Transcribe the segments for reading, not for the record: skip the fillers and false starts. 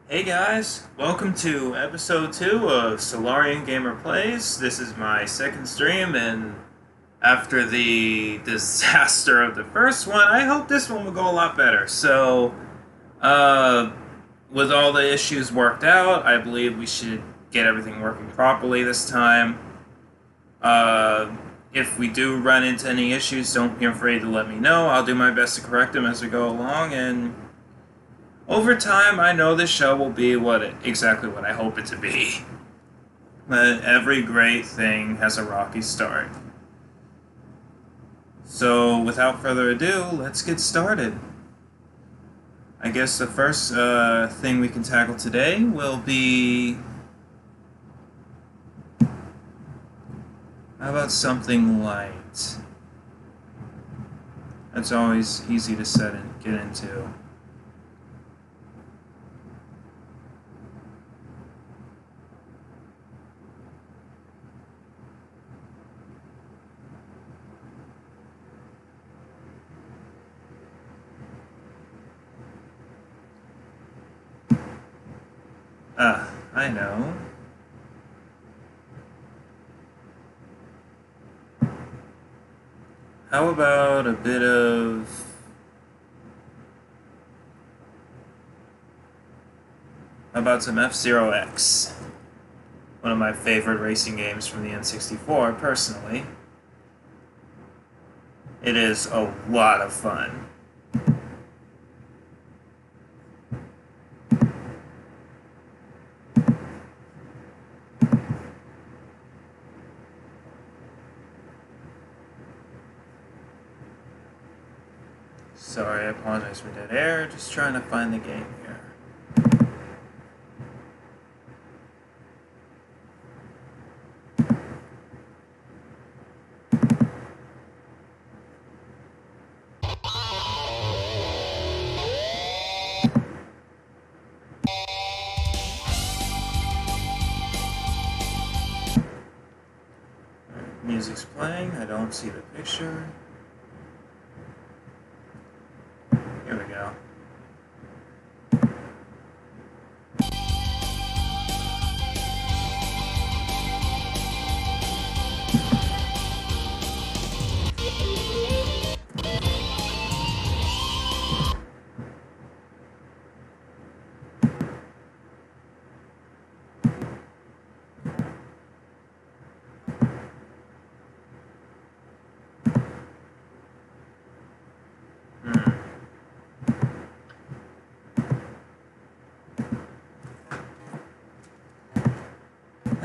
Hey guys, welcome to episode 2 of Solarian Gamer Plays. This is my second stream, and after the disaster of the first one, I hope this one will go a lot better. Uh, with all the issues worked out, I believe we should get everything working properly this time. Uh, if we do run into any issues, don't be afraid to let me know. I'll do my best to correct them as we go along, and over time, I know this show will be exactly what I hope it to be. But every great thing has a rocky start. So, without further ado, let's get started. I guess the first thing we can tackle today will be... How about something light? That's always easy to get into. I know. How about a bit of... How about some F-Zero X? One of my favorite racing games from the N64, personally. It is a lot of fun. Sorry, I apologize for dead air. Just trying to find the game here. Music's playing. I don't see the picture. Here we go.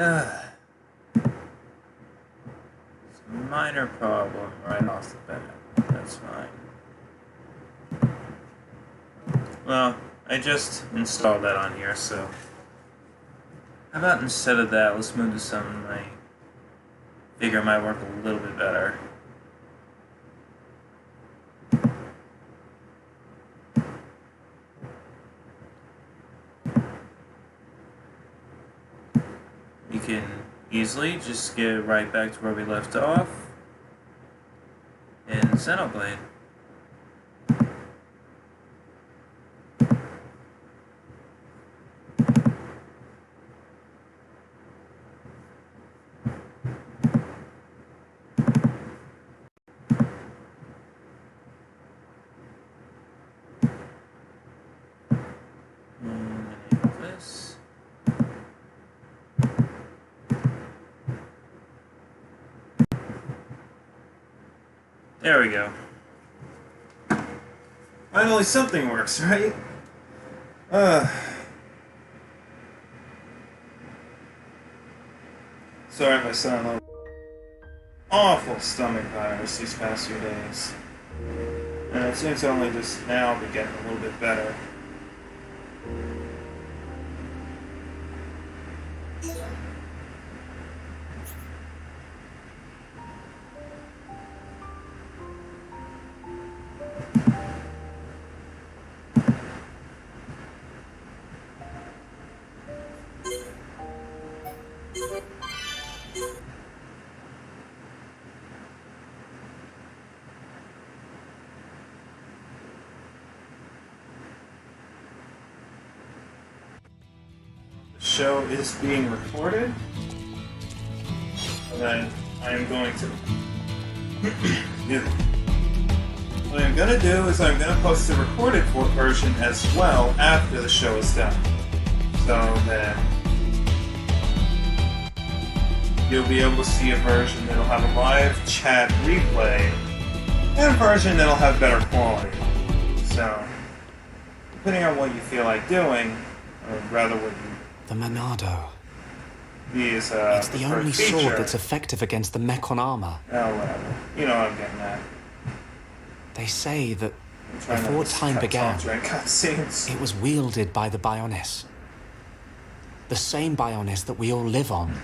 It's a minor problem right off the bat. That's fine. Well, I just installed that on here, so... How about instead of that, let's move to something I figure might work a little bit better. We can easily just get right back to where we left off in Xenoblade. This. There we go. Finally something works, right? Sorry if I sound a little awful stomach virus these past few days. And it seems to only just now be getting a little bit better. show is being recorded. And then I'm going to... What I'm going to do is I'm going to post the recorded version as well after the show is done. So that you'll be able to see a version that'll have a live chat replay and a version that'll have better quality. So, depending on what you feel like doing, or rather what you... The Monado. It's the only sword that's effective against the Mechon armor. Oh, whatever. You know what I'm getting at. They say that before time began, it was wielded by the Bionis. The same Bionis that we all live on.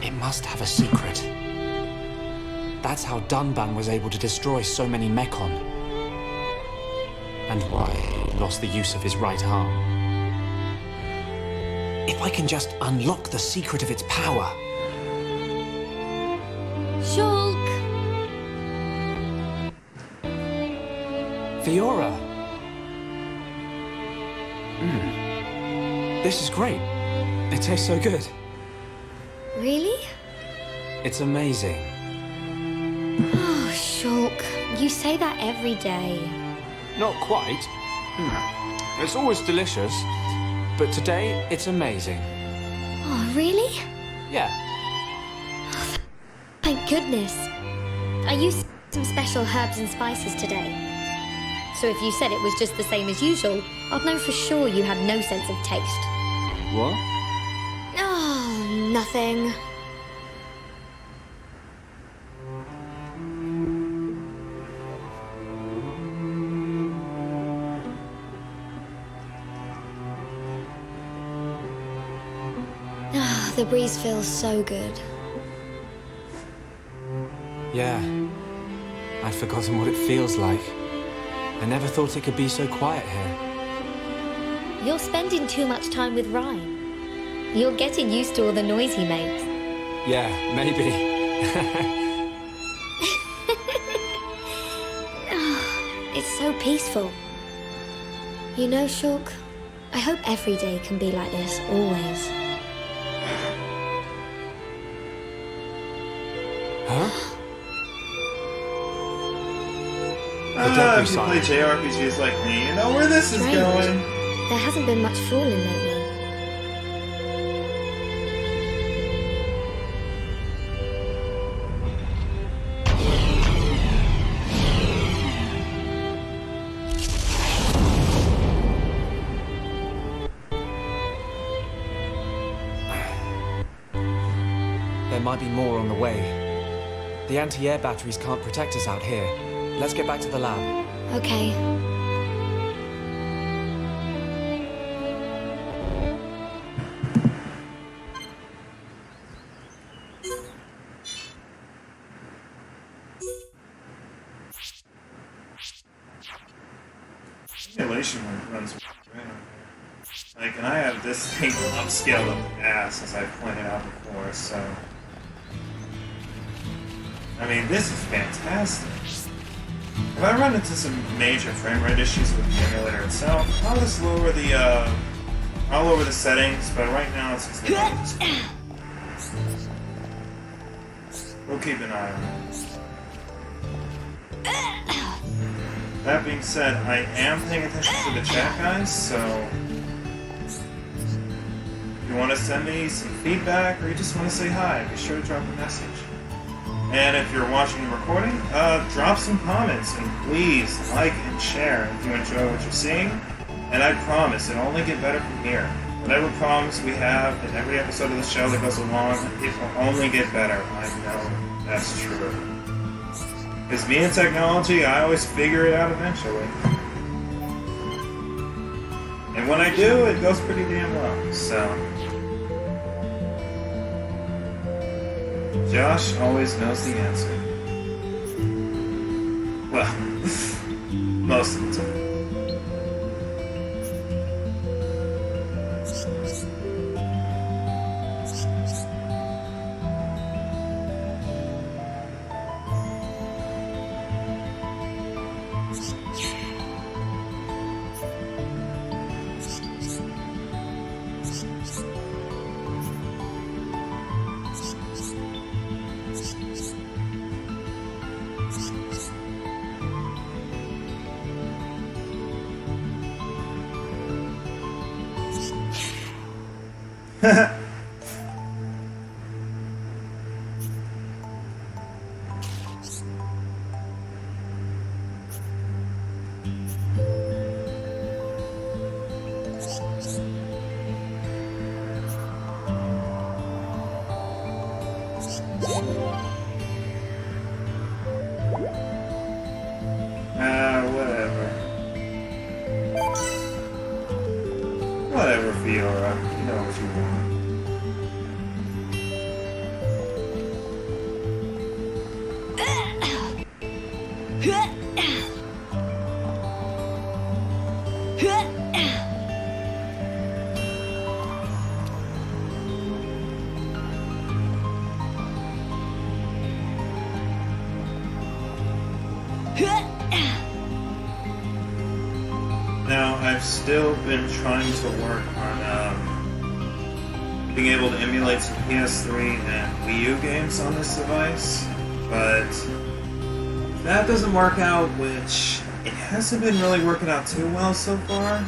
It must have a secret. That's how Dunban was able to destroy so many Mechon. And why he lost the use of his right arm. If I can just unlock the secret of its power... Shulk! Fiora! This is great. It tastes so good. Really? It's amazing. Oh, Shulk, you say that every day. Not quite. It's always delicious, but today it's amazing. Oh, really? Yeah. Thank goodness. I used some special herbs and spices today. So if you said it was just the same as usual, I'd know for sure you had no sense of taste. What? Oh, nothing. Ah, the breeze feels so good. Yeah. I'd forgotten what it feels like. I never thought it could be so quiet here. You're spending too much time with Ryan. You're getting used to all the noise he makes. Yeah, maybe. Oh, it's so peaceful. You know, Shulk, I hope every day can be like this, always. Huh? If you play JRPGs like me, you know where this is going. There hasn't been much falling lately. There might be more on the way. The anti-air batteries can't protect us out here. Let's get back to the lab. Okay. Simulation runs right on here. Like, and I have this thing upscaled up ass, as I pointed out before, so... I mean, this is fantastic. If I run into some major frame rate issues with the emulator itself, I'll just lower the settings, but right now it's just we'll keep an eye on it. That being said, I am paying attention to the chat, guys, so if you want to send me some feedback or you just want to say hi, be sure to drop a message. And if you're watching the recording, drop some comments and please like and share if you enjoy what you're seeing. And I promise it'll only get better from here. Whatever problems we have in every episode of the show that goes along, it will only get better. I know that's true. Because me and technology, I always figure it out eventually. And when I do, it goes pretty damn well, so... Josh always knows the answer. Well, most of the time. Whatever. Whatever, Fiora. You know what you want. Now, I've still been trying to work on being able to emulate some PS3 and Wii U games on this device, but that doesn't work out, which it hasn't been really working out too well so far.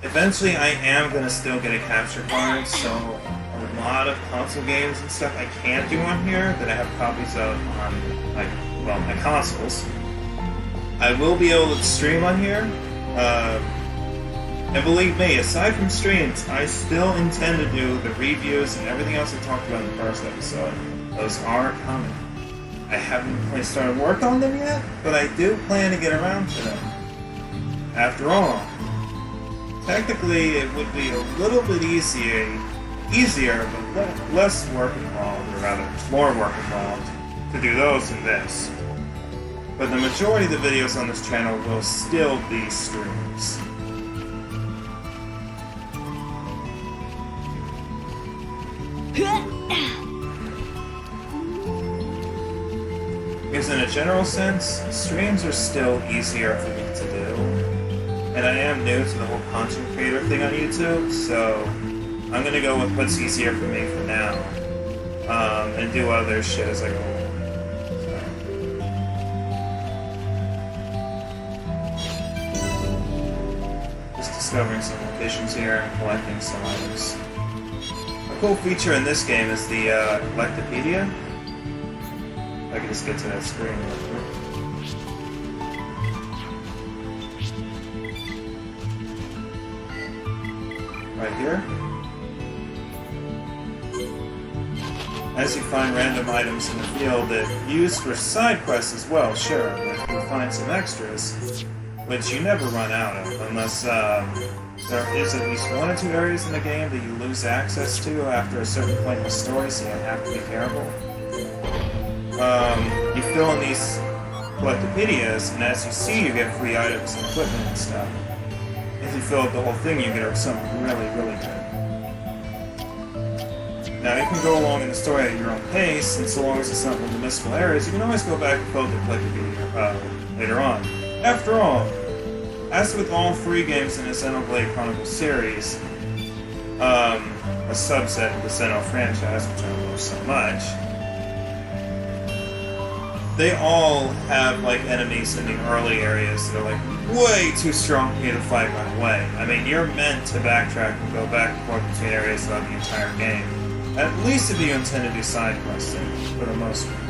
Eventually, I am going to still get a capture card, so a lot of console games and stuff I can't do on here that I have copies of on, my consoles. I will be able to stream on here. And believe me, aside from streams, I still intend to do the reviews and everything else I talked about in the first episode. Those are coming. I haven't really started work on them yet, but I do plan to get around to them. After all, technically it would be a little bit easier, but less work involved, or rather, more work involved, to do those than this. But the majority of the videos on this channel will still be streams. Because in a general sense, streams are still easier for me to do. And I am new to the whole content creator thing on YouTube, so I'm gonna go with what's easier for me for now. And do other shit as I go along. Discovering some locations here and collecting some items. A cool feature in this game is the Collectopedia. If I can just get to that screen real quick. Right here. As you find random items in the field that you use for side quests as well, sure, but you'll find some extras, which you never run out of, unless there is at least one or two areas in the game that you lose access to after a certain point in the story, so you have to be careful. You fill in these Collectopedias, and as you see, you get free items and equipment and stuff. If you fill up the whole thing, you get something really, really good. Now, you can go along in the story at your own pace, and so long as it's not one of the missable areas, you can always go back and fill the Collectopedia later on. After all, as with all free games in the Xenoblade Chronicles series, a subset of the Xeno franchise, which I love so much, they all have like enemies in the early areas that are like way too strong for you to fight right away. I mean, you're meant to backtrack and go back and forth between areas throughout the entire game. At least if you intend to do side questing, for the most part.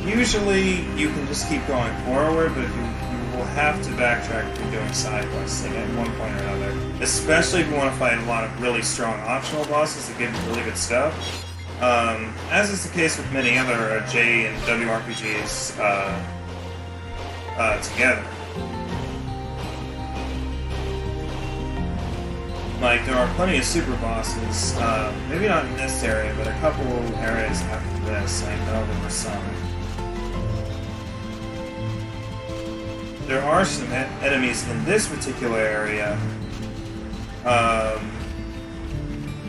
Usually, you can just keep going forward, but you will have to backtrack if you're doing side questing at one point or another. Especially if you want to fight a lot of really strong optional bosses that give you really good stuff. As is the case with many other J and W RPGs together. Like, there are plenty of super bosses, maybe not in this area, but a couple areas after this, I know there were some. There are some enemies in this particular area.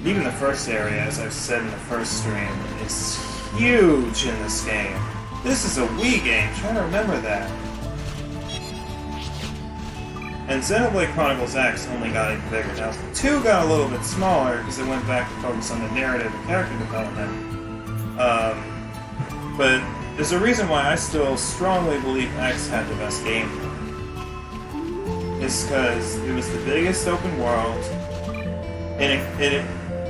Even the first area, as I've said in the first stream, is huge in this game. This is a Wii game, try to remember that. And Xenoblade Chronicles X only got even bigger. Now, 2 got a little bit smaller because it went back to focus on the narrative and character development. But there's a reason why I still strongly believe X had the best gameplay. It's because it was the biggest open world. and it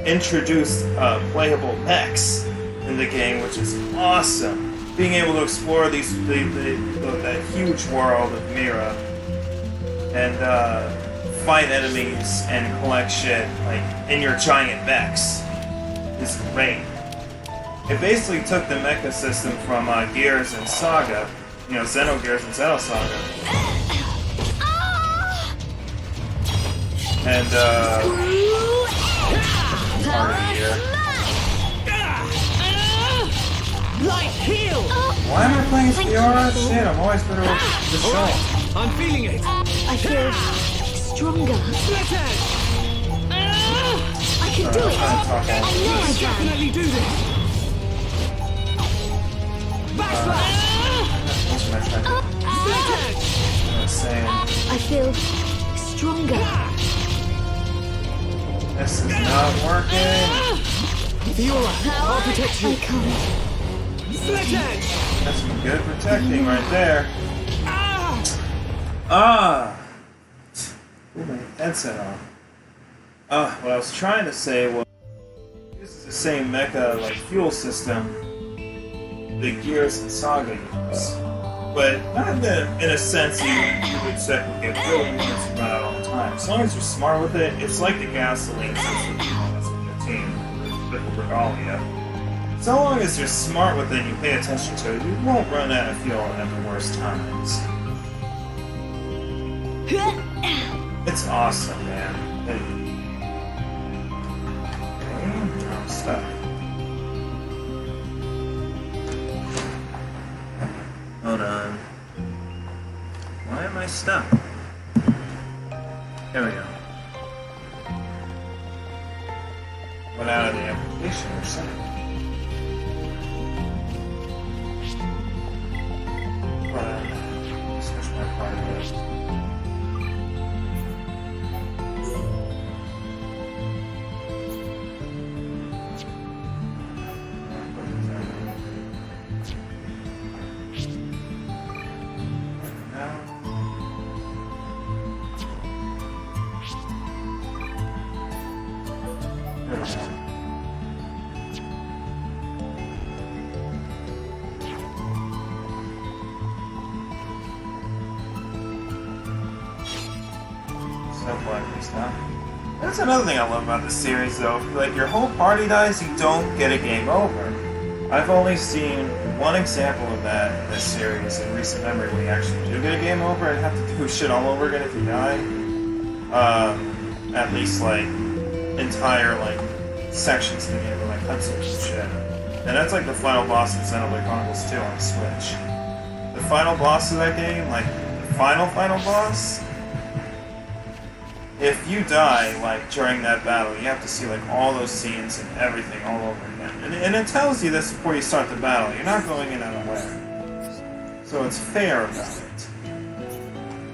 introduced playable mechs in the game, which is awesome. Being able to explore that huge world of Mira and fight enemies and collect shit like in your giant mechs is great. It basically took the mecha system from Gears and Saga, you know, Xenogears and Xenosaga, and Light heal! why am I playing VR? Shit, I'm always better with the show. I'm feeling it! I feel stronger. Split edge! I can do it. I know I can. Definitely do this! Backslash! That's what I tried to Split edge! I was saying. I feel stronger. This is not working. Fiora, I'll protect I you! can't. Split edge! That's some good protecting right there. Ah! Pull my headset off. What I was trying to say was, this is the same mecha like fuel system the Gears and Saga use, but not in a sense you would expect would get really minutes to run out all the time. As long as you're smart with it, it's like the gasoline system that's in the team with Regalia. So long as you're smart with it and you pay attention to it, you won't run out of fuel at the worst times. It's awesome, man. I'm stuck. Hold on. Why am I stuck? There we go. Went out of the application or something. Switch my part of this. That's another thing I love about this series, though. Like, your whole party dies, you don't get a game over. I've only seen one example of that in this series in recent memory when you actually do get a game over and have to do shit all over again if you die. At least, like, entire, like, sections of the game, like cutscenes and shit. And that's like the final boss of Xenoblade Chronicles 2 on the Switch. The final boss of that game, like, the final boss, if you die, like, during that battle, you have to see, like, all those scenes and everything all over again. And it tells you this before you start the battle. You're not going in unaware. So it's fair about it.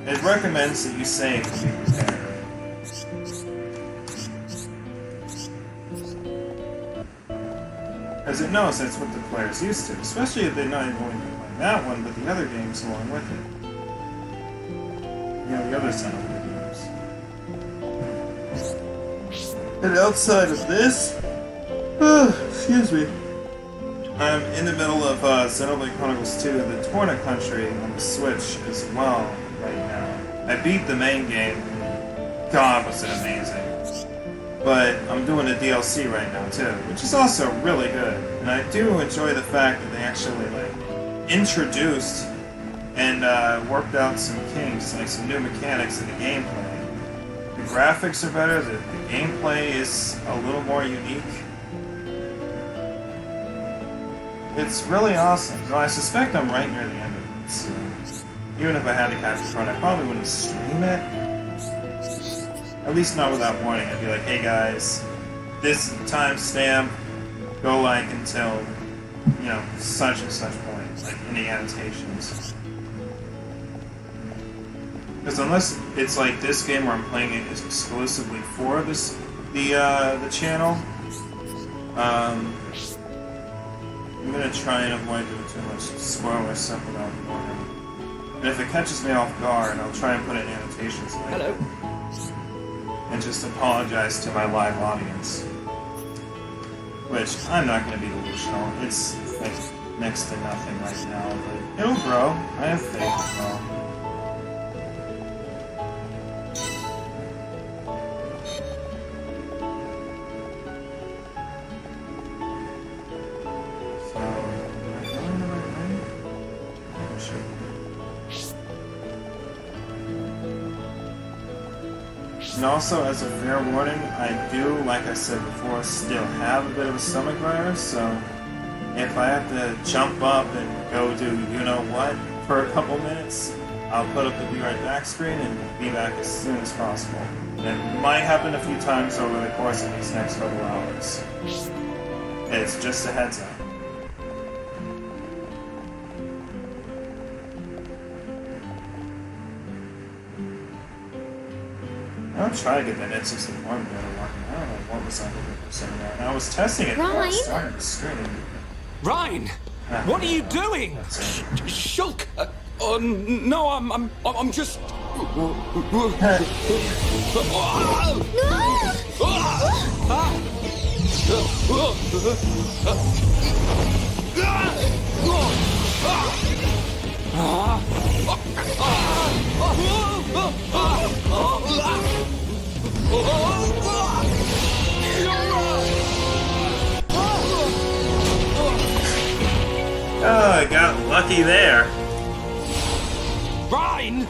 It recommends that you save to be prepared. Because it knows that's what the player's used to, especially if they're not even only playing that one, but the other games along with it. You know, the other Xenoblade games. And outside of this, excuse me, I'm in the middle of Xenoblade Chronicles 2, the Torna Country on the Switch as well right now. I beat the main game. God, was it amazing. But I'm doing a DLC right now too, which is also really good. And I do enjoy the fact that they actually like introduced and worked out some kinks, like some new mechanics in the gameplay. The graphics are better, the gameplay is a little more unique. It's really awesome. Well, I suspect I'm right near the end of it, so even if I had to capture front, I probably wouldn't stream it. At least not without warning. I'd be like, hey guys, this is the timestamp, go like until, you know, such and such point, like in the annotations. Because unless it's like this game where I'm playing it is exclusively for this, the channel, I'm gonna try and avoid doing too much spoiler stuff without warning. And if it catches me off guard, I'll try and put it in annotations later. Hello. and just apologize to my live audience. Which, I'm not going to be delusional. It's like next to nothing right now, but it'll grow. I have faith it will. So, am I going the right way? I should. And also, as a fair warning, I do, like I said before, still have a bit of a stomach virus, so if I have to jump up and go do you-know-what for a couple minutes, I'll put up the Be Right Back screen and be back as soon as possible. And it might happen a few times over the course of these next couple hours. It's just a heads up. I'll try to get that N64 better working. I don't know what was 100% there. And I was testing it before I started the stream. Ryan! What are you doing? Shulk! Oh, no, I'm just... Oh, I got lucky there. Ryan!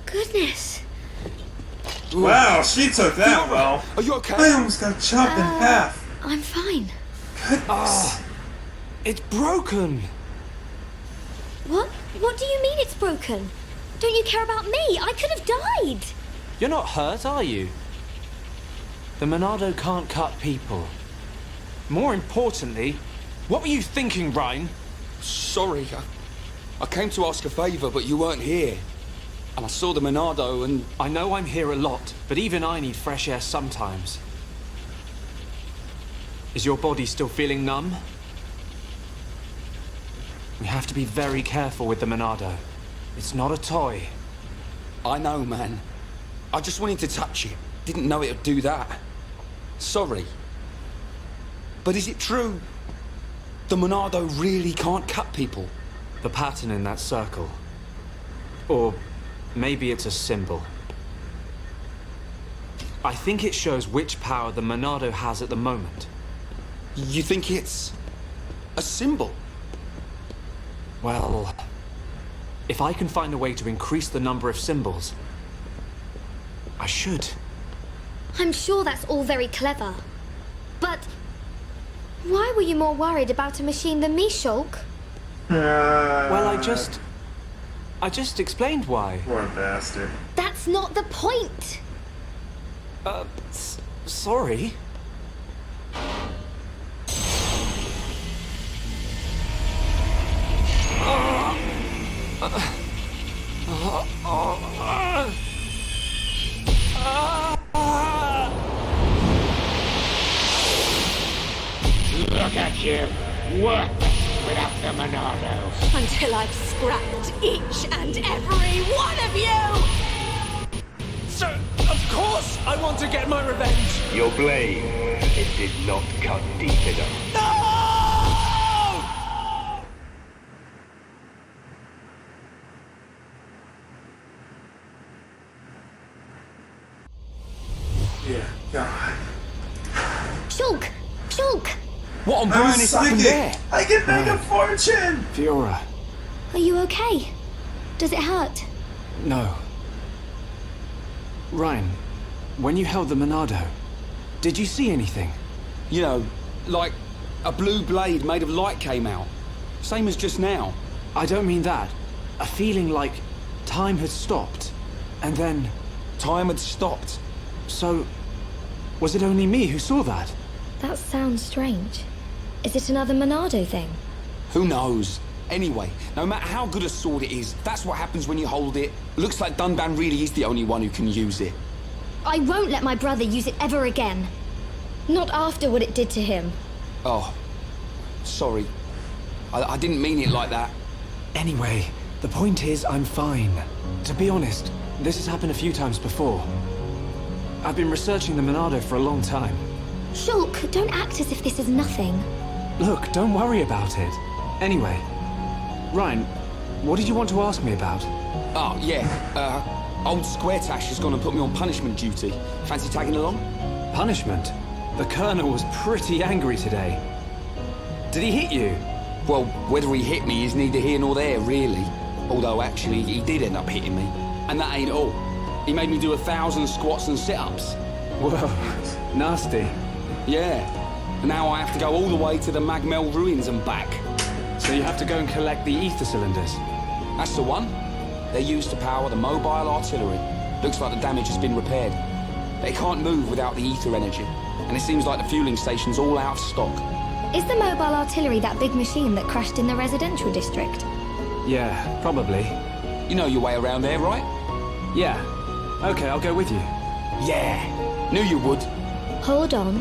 Goodness. Wow, she took that well. Are you okay? I almost got chopped in half. I'm fine. Goodness. It's broken. What? What do you mean it's broken? Don't you care about me? I could have died. You're not hurt, are you? The Monado can't cut people. More importantly, what were you thinking, Ryan? Sorry, I came to ask a favour, but you weren't here. And I saw the Monado and... I know I'm here a lot, but even I need fresh air sometimes. Is your body still feeling numb? We have to be very careful with the Monado. It's not a toy. I know, man. I just wanted to touch it. Didn't know it would do that. Sorry. But is it true? The Monado really can't cut people? The pattern in that circle. Or maybe it's a symbol. I think it shows which power the Monado has at the moment. You think it's... a symbol? Well, if I can find a way to increase the number of symbols, I should. I'm sure that's all very clever. But why were you more worried about a machine than me, Shulk? Well, I just explained why. Poor bastard. That's not the point. Sorry. Look at you, worthless without the Monado. Until I've scrapped each and every one of you! So, of course I want to get my revenge! Your blade, it did not cut deep enough. No! Yeah, God. Shulk! Shulk! What on I'm burn is happened psychic! there? I can make a fortune! Fiora. Are you okay? Does it hurt? No. Ryan, when you held the Monado, did you see anything? You know, like a blue blade made of light came out. Same as just now. I don't mean that. A feeling like time had stopped, and then... Time had stopped. So, was it only me who saw that? That sounds strange. Is it another Monado thing? Who knows? Anyway, no matter how good a sword it is, that's what happens when you hold it. Looks like Dunban really is the only one who can use it. I won't let my brother use it ever again. Not after what it did to him. Oh, sorry. I didn't mean it like that. Anyway, the point is I'm fine. To be honest, this has happened a few times before. I've been researching the Monado for a long time. Shulk, don't act as if this is nothing. Look, don't worry about it. Anyway, Ryan, what did you want to ask me about? Oh, yeah. Old Square Tash has gone and put me on punishment duty. Fancy tagging along? Punishment? The Colonel was pretty angry today. Did he hit you? Well, whether he hit me is neither here nor there, really. Although, actually, he did end up hitting me. And that ain't all. He made me do 1,000 squats and sit-ups. Whoa, nasty. Yeah. And now I have to go all the way to the Magmel ruins and back. So you have to go and collect the ether cylinders? That's the one. They're used to power the mobile artillery. Looks like the damage has been repaired. They can't move without the ether energy. And it seems like the fueling station's all out of stock. Is the mobile artillery that big machine that crashed in the residential district? Yeah, probably. You know your way around there, right? Yeah. Okay, I'll go with you. Yeah. Knew you would. Hold on.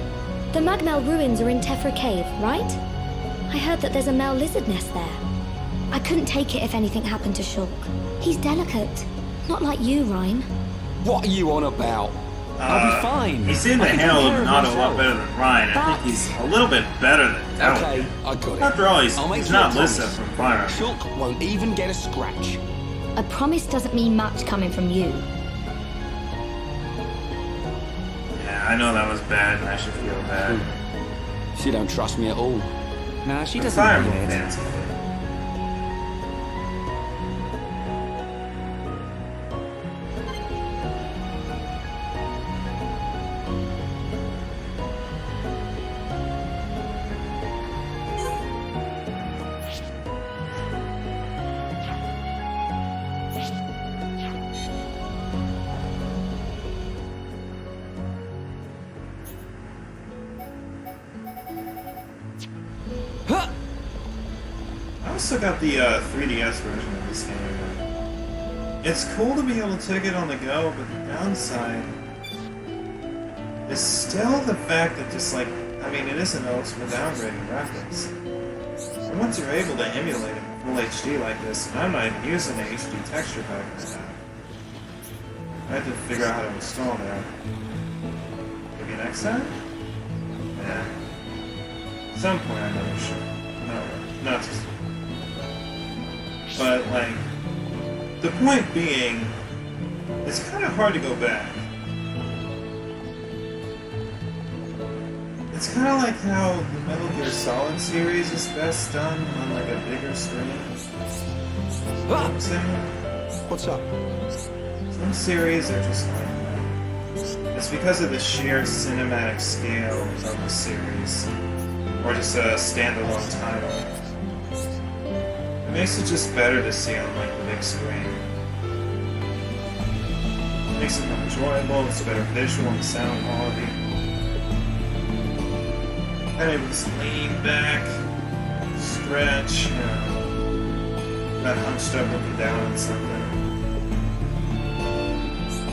The Magmel ruins are in Tephra Cave, right? I heard that there's a Mel lizard nest there. I couldn't take it if anything happened to Shulk. He's delicate. Not like you, Ryan. What are you on about? I'll be fine. He seemed to I can handle take care it of not a lot myself. better than Ryan. I think he's a little bit better than Delicate. Okay, I got it. After all, he's I'll make not you a Lissa promise. from Fire. Shulk won't even get a scratch. A promise doesn't mean much coming from you. Yeah, I know that was bad, and I should feel bad. She don't trust me at all. Nah, she The doesn't Fire mean it. fans. Huh! I also got the 3DS version of this game. It's cool to be able to take it on the go, but the downside is still the fact that just like, I mean, it is a noticeable downgrade in graphics. And once you're able to emulate it in full HD like this, and I'm not even using the HD texture pack this time, I had to figure out how to install that. Maybe next time? Yeah. At some point I know we should. No, not just. But, like, the point being, it's kind of hard to go back. It's kind of like how the Metal Gear Solid series is best done on, like, a bigger screen. You know what I'm saying? What's up? Some series are just like that. It's because of the sheer cinematic scale of the series, or just a standalone title. It makes it just better to see on like the big screen. It makes it more enjoyable. It's better visual and sound quality. Kind of just lean back, stretch, you know, not hunched up looking down on something.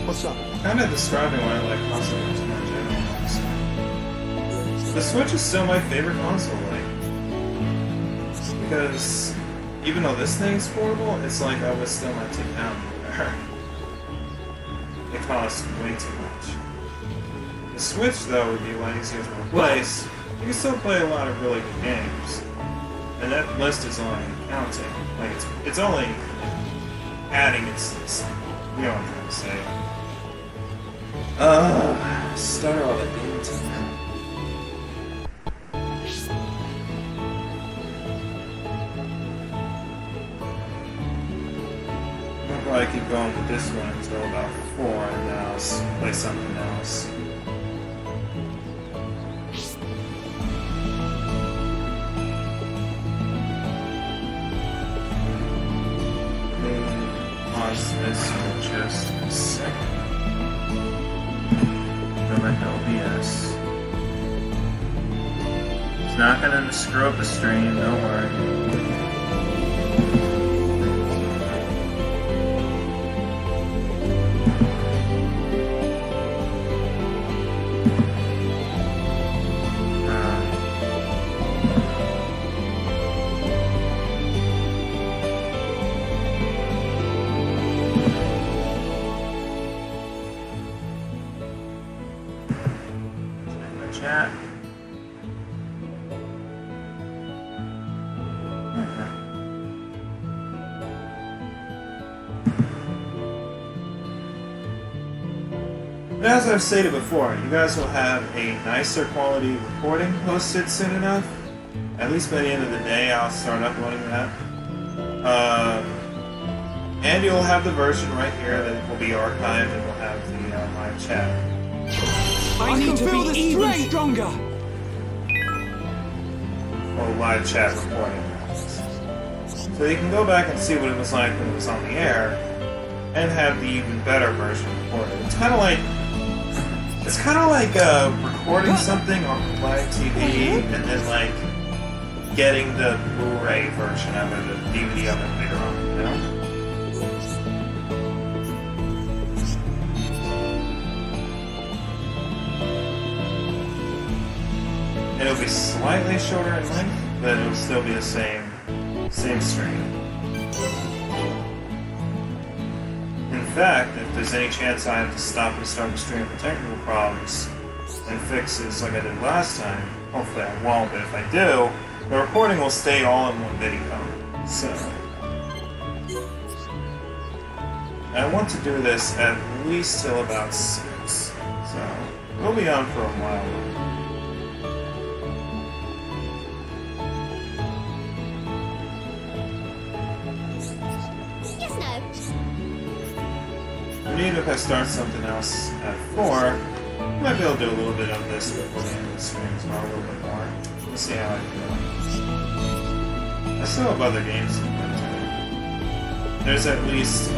What's up? Kind of describing why I like console games more general, honestly. The Switch is still my favorite console, like, because even though this thing's portable, it's like I would still not take down anywhere. It costs way too much. The Switch, though, would be a lot easier to replace. You can still play a lot of really good games, and that list is only counting. Like, it's only adding its. You know what I'm trying to say. Stutter all the damn time. I'll probably keep going with this one until about 4, and then I'll play something else. Pause this for just a second. Direct OBS. It's not gonna screw up the stream, don't worry. chat. As I've stated before, you guys will have a nicer quality recording posted soon enough. At least by the end of the day, I'll start uploading that. And you'll have the version right here that will be archived, and we'll have the live chat. I need to be even stronger. Or live chat recording. So you can go back and see what it was like when it was on the air, and have the even better version recorded. It's kind of like recording something on live TV and then like getting the Blu-ray version of it, the DVD of it later on, you know? It'll be slightly shorter in length, but it'll still be the same stream. In fact, if there's any chance I have to stop and start the stream for technical problems and fixes like I did last time, hopefully I won't, but if I do, the recording will stay all in one video. So I want to do this at least till about 6. So we'll be on for a while. Even if I start something else at 4, I might be able to do a little bit of this before the end of the stream as well, a little bit more. We'll see how I feel. I still have other games to play too. There's at least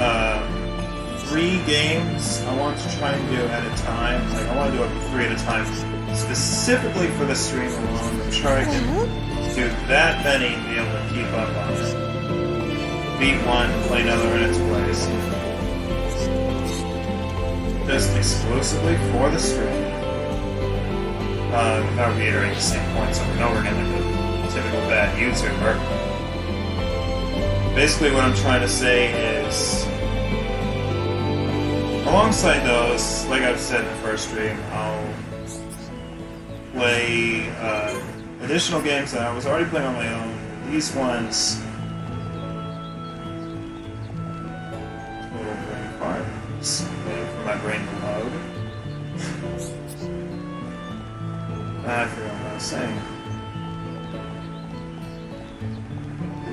3 games I want to try and do at a time. Like, I want to do up to 3 at a time, specifically for the stream alone. I'm sure I can do that many and be able to keep up on it. Beat one, play another in its place. Just exclusively for the stream. Without reiterating the same points over and over again like a typical bad YouTuber. Basically what I'm trying to say is, alongside those, like I've said in the first stream, I'll play additional games that I was already playing on my own. These ones... little brain fart. Waiting for my brain to load. I forgot what I was saying.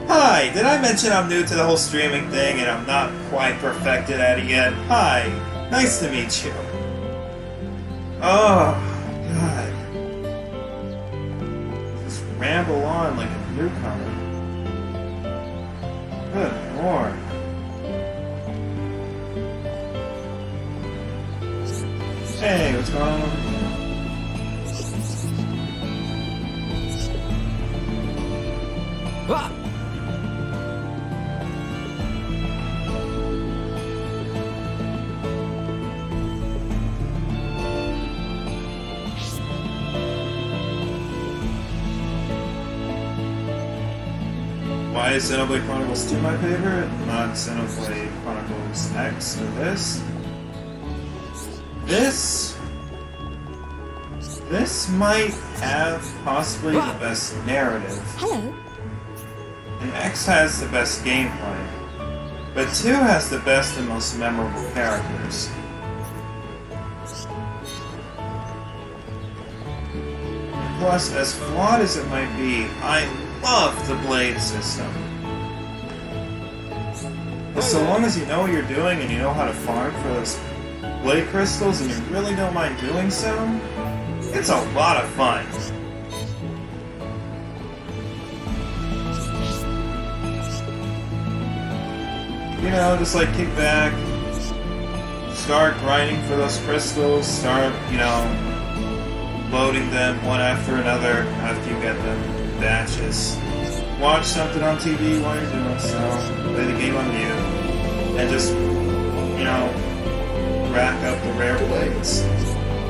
Hi! Did I mention I'm new to the whole streaming thing and I'm not quite perfected at it yet? Hi! Nice to meet you. Oh, God. Just ramble on like a newcomer. Good Lord. Hey, what's going on over here? Ah! Why is Xenoblade Chronicles 2 my favorite, not Xenoblade Chronicles X or this? This might have possibly the best narrative. Hello. And X has the best gameplay. But 2 has the best and most memorable characters. Plus, as flawed as it might be, I love the blade system. But so long as you know what you're doing and you know how to farm for those blade crystals and you really don't mind doing so, it's a lot of fun. You know, just like kick back, start grinding for those crystals, start, you know, loading them one after another after you get them in batches. Watch something on TV while you're doing so, play the game on mute, and just, you know, rack up the rare blades.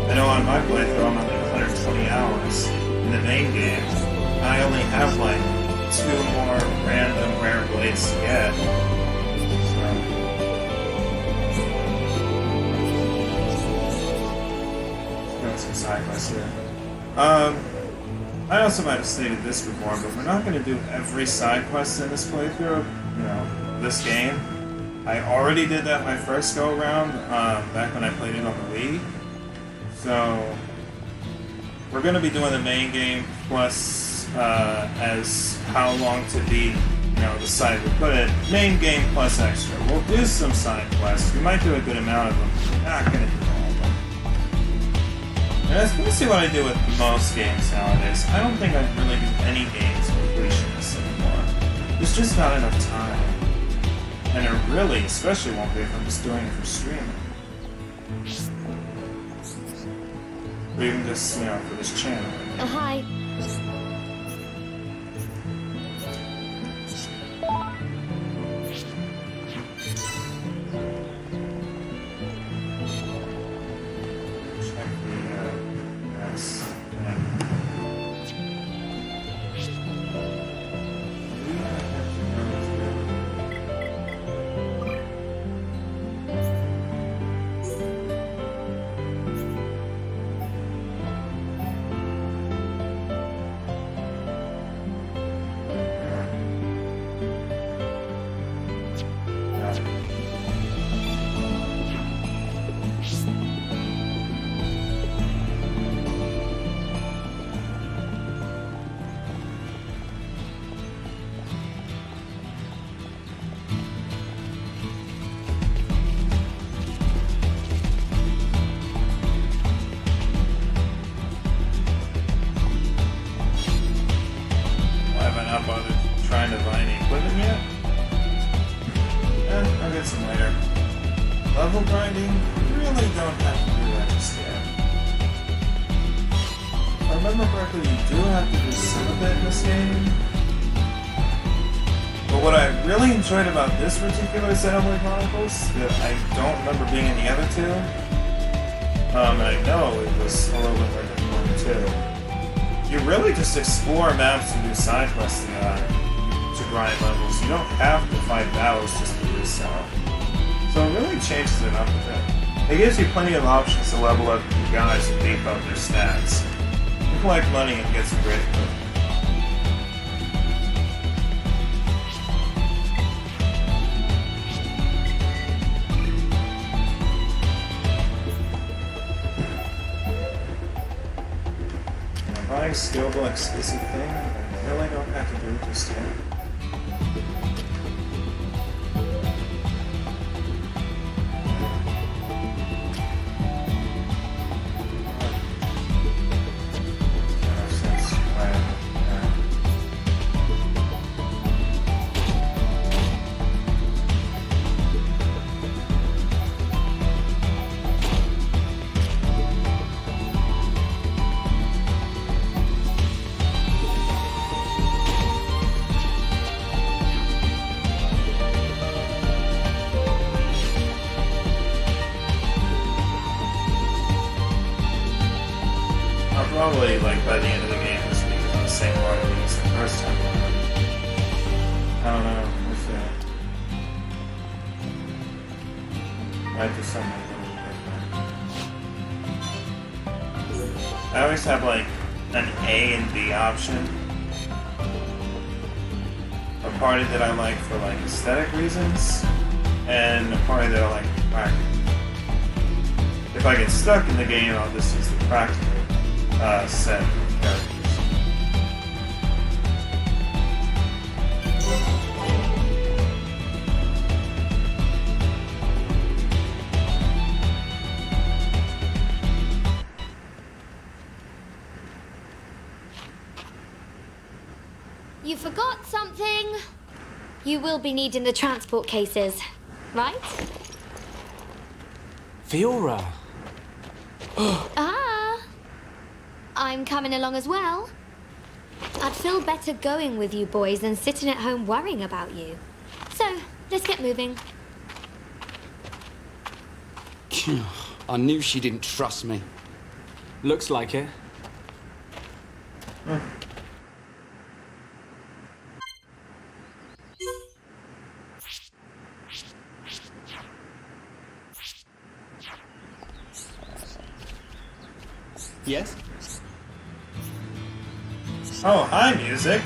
I know on my playthrough I'm at like 120 hours in the main game. I only have like 2 more random rare blades to get. Some side quests here. I also might have stated this before, but we're not going to do every side quest in this playthrough, you know, this game. I already did that my first go-around, back when I played it on the Wii. So, we're going to be doing the main game plus, as how long to beat, you know, the side we put it, main game plus extra. We'll do some side quests. We might do a good amount of them. We're not going to do all of them. And let's see what I do with most games nowadays. I don't think I really do any games completionists anymore. There's just not enough time. And it really, especially won't be if I'm just doing it for streaming. Or even just, you know, for this channel. Oh, hi. Check the, yes. Trying to buy any equipment yet? I'll get some later. Level grinding? You really don't have to do that just yet. If I remember correctly, you do have to do some of it in this game. But what I really enjoyed about this particular Xenoblade Chronicles, that I don't remember being in the other two, and I know it was a little bit like the one too. You really just explore maps and do side quests to grind levels. You don't have to fight battles just to do so. So it really changes it up a bit. It gives you plenty of options to level up your guys and beef up their stats. You collect money and get some great equipment. Buying skillable exclusive thing, I really don't have to do it just yet. Probably, like, by the end of the game, this will be the same part of these the first time. I don't know. We'll see. Might do something a little different. I always have, like, an A and B option. A party that I like for, like, aesthetic reasons, and a party that I like for practical. If I get stuck in the game, I'll just use the practical set of characters. You forgot something. You will be needing the transport cases, right? Fiora! I'm coming along as well. I'd feel better going with you boys than sitting at home worrying about you. So, let's get moving. I knew she didn't trust me. Looks like it. Yes? Oh, hi, music.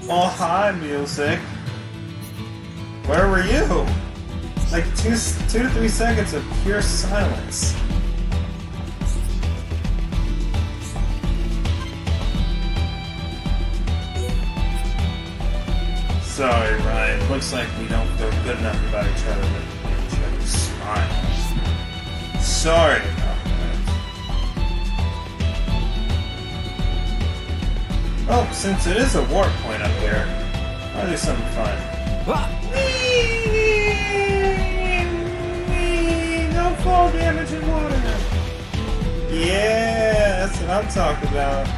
Oh, hi, music. Where were you? Like 2 to 3 seconds of pure silence. Sorry, Ryan. Looks like we don't feel good enough about each other to make each other smile. Sorry about that. Oh, since it is a warp point up here, I'll do something fun. No fall damage in water. Yeah, that's what I'm talking about.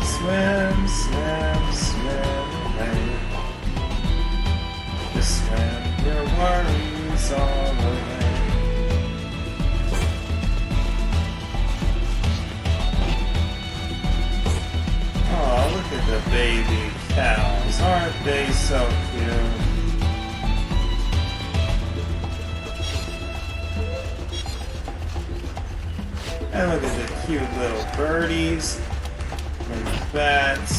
Swim, swim, swim away. Just swim your worries all away. Oh, look at the baby cows. Aren't they so cute? And look at the cute little birdies. And the bats.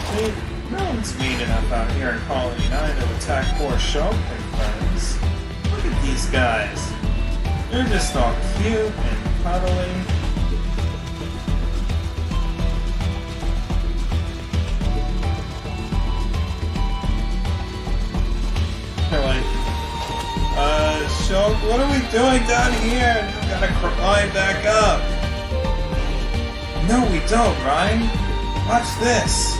See, no one's mean enough out here in Colony 9 to attack poor Shulk and friends. Look at these guys. They're just all cute and cuddly. They're like, Shulk, what are we doing down here? We gotta climb back up. No, we don't, Ryan. Watch this.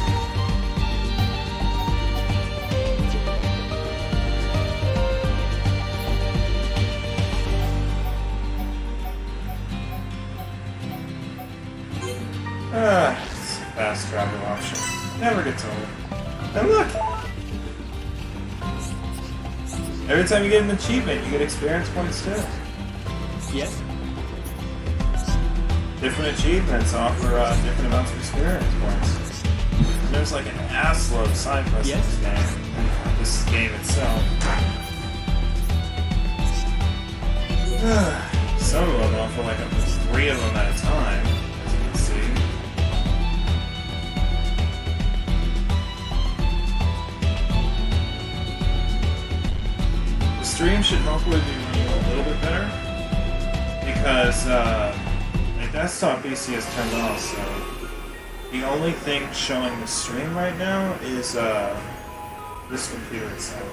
It's a fast travel option. Never gets old. And look! Every time you get an achievement, you get experience points too. Yes? Different achievements offer different amounts of experience points. And there's like an assload of signposts in this game. This game itself. Some of them offer like up to 3 of them at a time, as you can see. The stream should hopefully be running a little bit better, because my desktop PC is turned off, so the only thing showing the stream right now is this computer itself.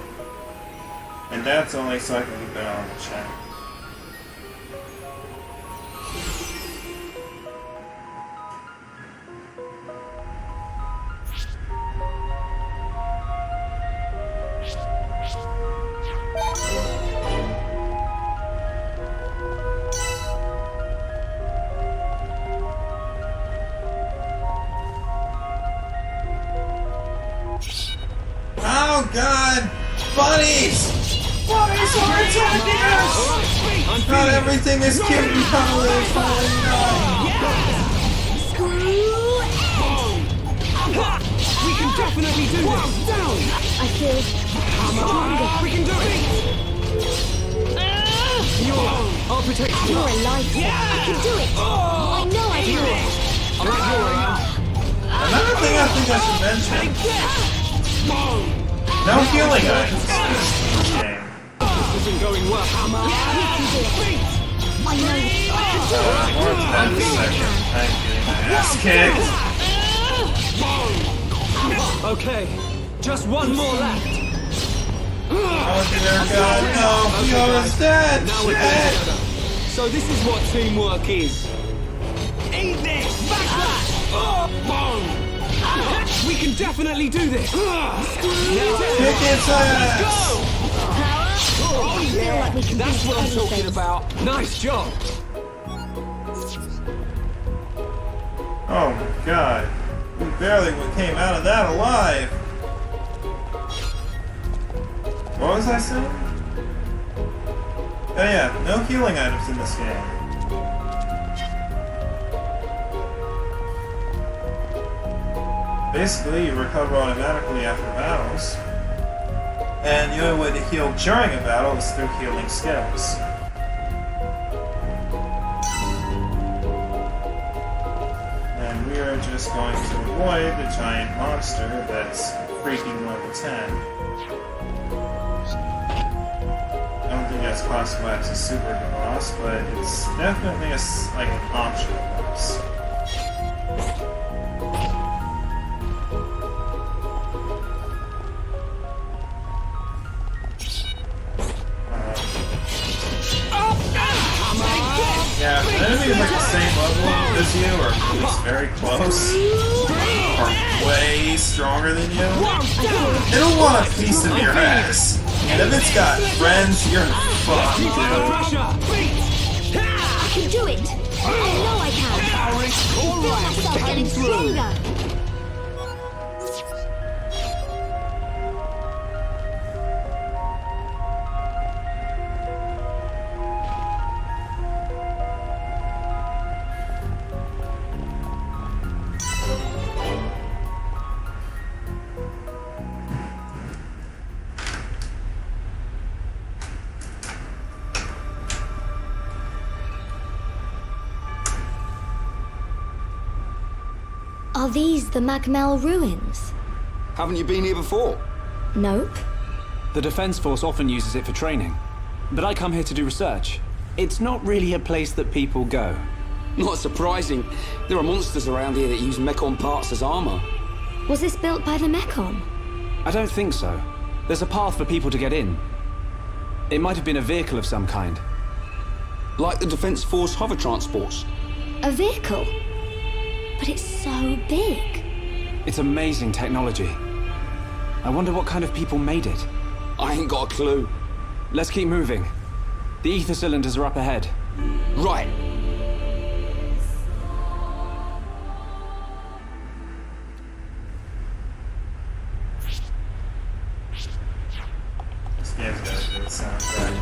And that's only so I can keep it on the chat. Oh god! Bunnies! Bunnies are attacking us! Not everything is cute and cuddly. Screw it! We can definitely do this! Down! I feel stronger. We can do it! I'll protect you! you're a lifer. I can do it. I know I can. I'm right here, Ryan. Another thing I think I should mention. No healing items in this game. This isn't going well. I know I can do it. More than that in a second. I'm getting my ass kicked. Okay, just one more left. Oh dear god, no! Fiona's dead! Now we're Shit! together. So this is what teamwork is. Eat this! Backlash! We can definitely do this! Kick its ass! I feel like we can That's do what I'm talking anything. about. Nice job. Oh my god. We barely came out of that alive. What was I saying? Oh yeah, no healing items in this game. Basically, you recover automatically after battles. And the only way to heal during a battle is through healing skills. And we are just going to avoid the giant monster that's freaking level 10. I don't think that's classified as a super boss, but it's definitely like an optional boss. Yeah, if the enemy is like the same level as you, or at least very close, or way stronger than you, it'll want a piece of your ass. And if it's got friends, you're fucked, dude. I can do it! I know I can! I feel myself getting stronger! Are these the Magmel ruins? Haven't you been here before? Nope. The Defense Force often uses it for training. But I come here to do research. It's not really a place that people go. Not surprising. There are monsters around here that use Mechon parts as armor. Was this built by the Mechon? I don't think so. There's a path for people to get in. It might have been a vehicle of some kind. Like the Defense Force hover transports. A vehicle? But it's so big. It's amazing technology. I wonder what kind of people made it. I ain't got a clue. Let's keep moving. The ether cylinders are up ahead. Right. This game's got a good soundtrack.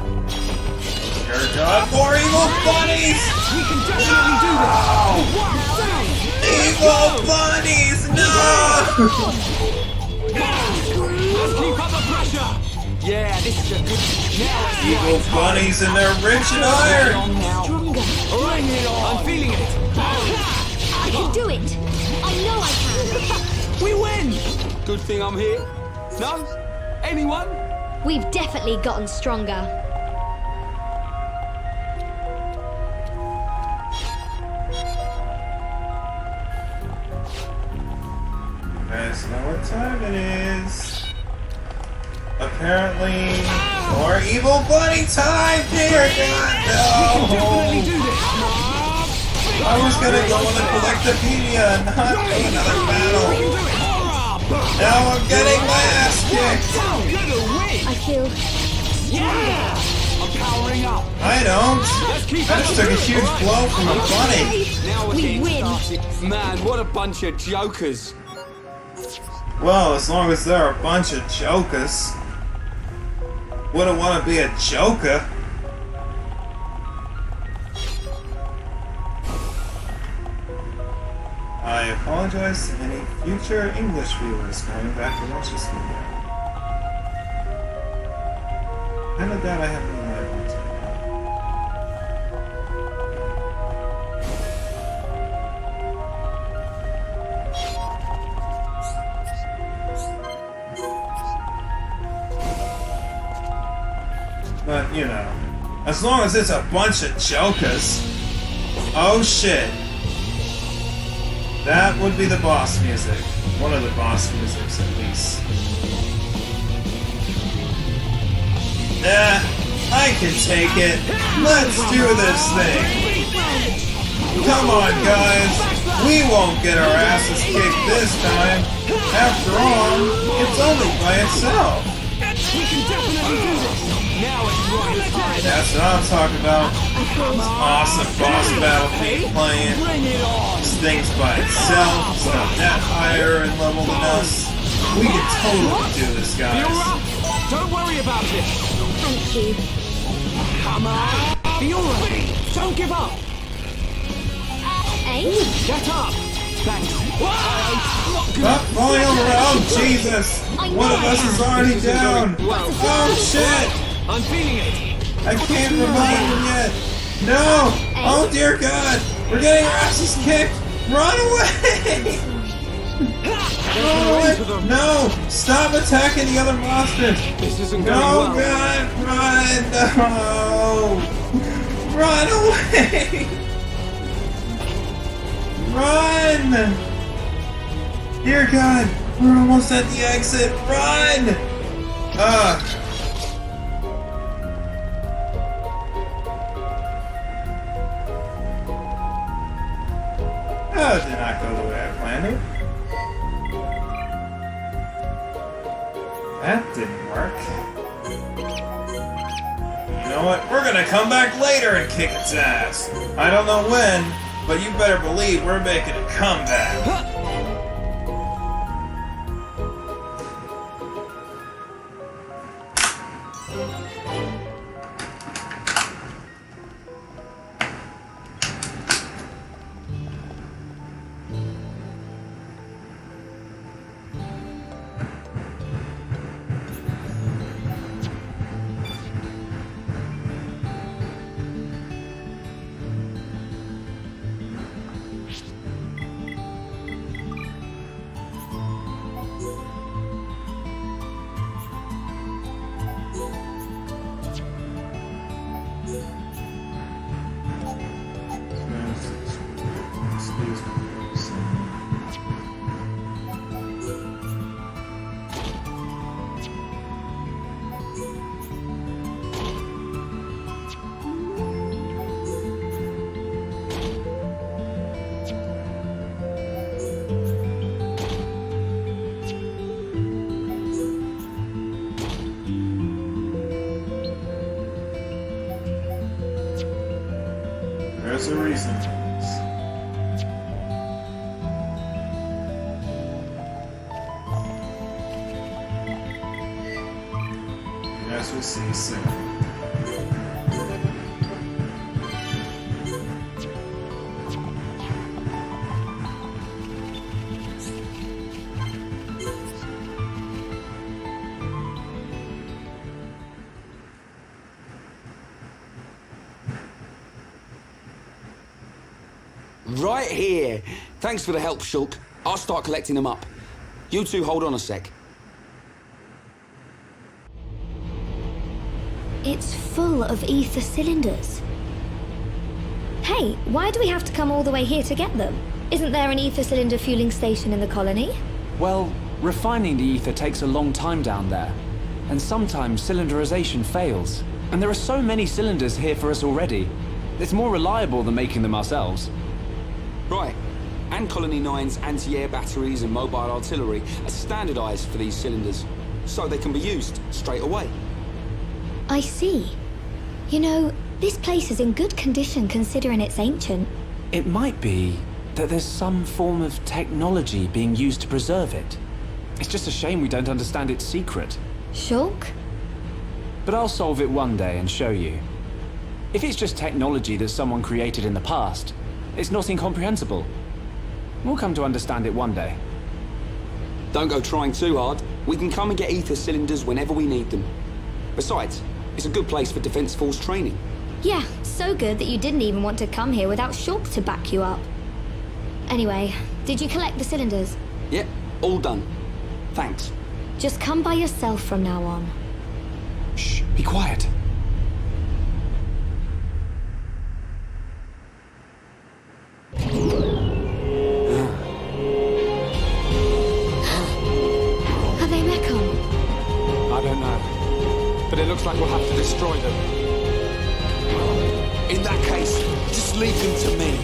Your god, more evil bunnies! We can definitely do this! Evil bunnies, no! Let's keep up the pressure! Yeah, this is a good... Now Evil bunnies and they're rich in iron! Stronger. Bring it on! I'm feeling it! I can do it! I know I We win! Good thing I'm here. No? Anyone? can! We've definitely gotten stronger. You guys know what time it is. Apparently, more evil bunny time! Dear God, Definitely no! do this! I was gonna go on the Collectopedia and not do another battle. Now I'm getting my ass kicked! I feel... Yeah! I'm powering up! I don't! Let's keep I just took a huge blow from a bunny! Now we're We getting win. started. Man, what a bunch of jokers. Well, as long as they're a bunch of jokers. Wouldn't want to be a joker. I apologize to any future English viewers going back to watch this video. And of that I have no idea what to do. But, you know, as long as it's a bunch of jokers. Oh shit. That would be the boss music. One of the boss musics, at least. I can take it. Let's do this thing. Come on, guys. We won't get our asses kicked this time. After all, it's only by itself. We can definitely do this! Now it's right time! That's what I'm talking about. Awesome boss battle theme playing. Bring it on! This thing's by itself. It's not that higher in level than us. We can totally do this, guys. Fiora, don't worry about it! Thank you. Come on! Fiora, don't give up! Eh? Get up! Thanks. Stop falling over! Oh, Jesus! One of us is already down! Oh, shit! I'm feeling it. I can't revive him yet! No! Oh, dear God! We're getting our asses kicked! Run away! Run away! No! Stop attacking the other monsters! This isn't going No, well. God! Run! No! Run away! Run! Dear God! We're almost at the exit! Run! Oh, it did not go the way I planned it. That didn't work. You know what? We're gonna come back later and kick its ass. I don't know when, but you better believe we're making a comeback. There's a reason for this. As we'll see soon. Right here. Thanks for the help, Shulk. I'll start collecting them up. You two hold on a sec. It's full of ether cylinders. Hey, why do we have to come all the way here to get them? Isn't there an ether cylinder fueling station in the colony? Well, refining the ether takes a long time down there. And sometimes cylinderization fails. And there are so many cylinders here for us already. It's more reliable than making them ourselves. Right. And Colony 9's anti-air batteries and mobile artillery are standardized for these cylinders, so they can be used straight away. I see. You know, this place is in good condition considering it's ancient. It might be that there's some form of technology being used to preserve it. It's just a shame we don't understand its secret. Shulk? But I'll solve it one day and show you. If it's just technology that someone created in the past, it's not incomprehensible. We'll come to understand it one day. Don't go trying too hard. We can come and get ether cylinders whenever we need them. Besides, it's a good place for Defense Force training. Yeah, so good that you didn't even want to come here without Shulk to back you up. Anyway, did you collect the cylinders? Yep, all done. Thanks. Just come by yourself from now on. Shh, be quiet. Are they Mekon? I don't know. But it looks like we'll have to destroy them. In that case, just leave them to me.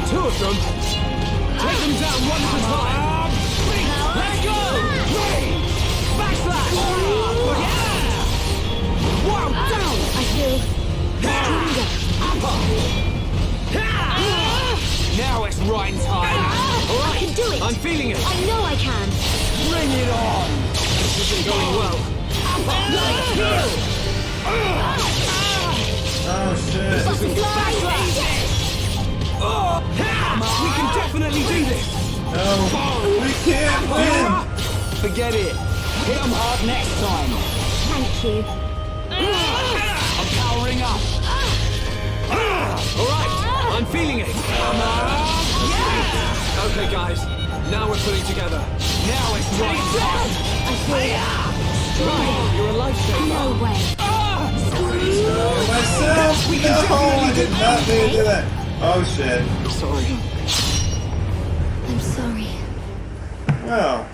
Two of them. Take them down one at a time. Let go! Ready! Backslash! Yeah! Wow, down! I feel stronger. Now it's right time. All I right, can do it. I'm feeling it. I know I can. Bring it on. This isn't going well. Right here. Oh shit. We can definitely do this! No, we can't win. Forget it. Hit them hard next time. Thank you. I'm powering up. All right, I'm feeling it. Okay, guys, now we're pulling together. Now it's right time. I feel Right, you're a lifesaver. no way. Myself. No, I did not mean to do that. Oh shit. Sorry. I'm sorry. Well,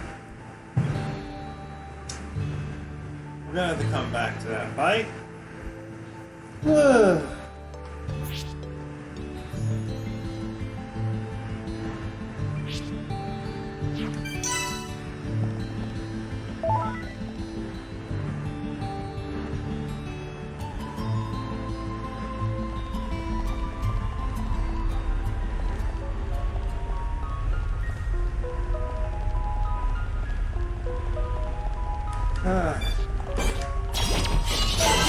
we're gonna have to come back to that fight.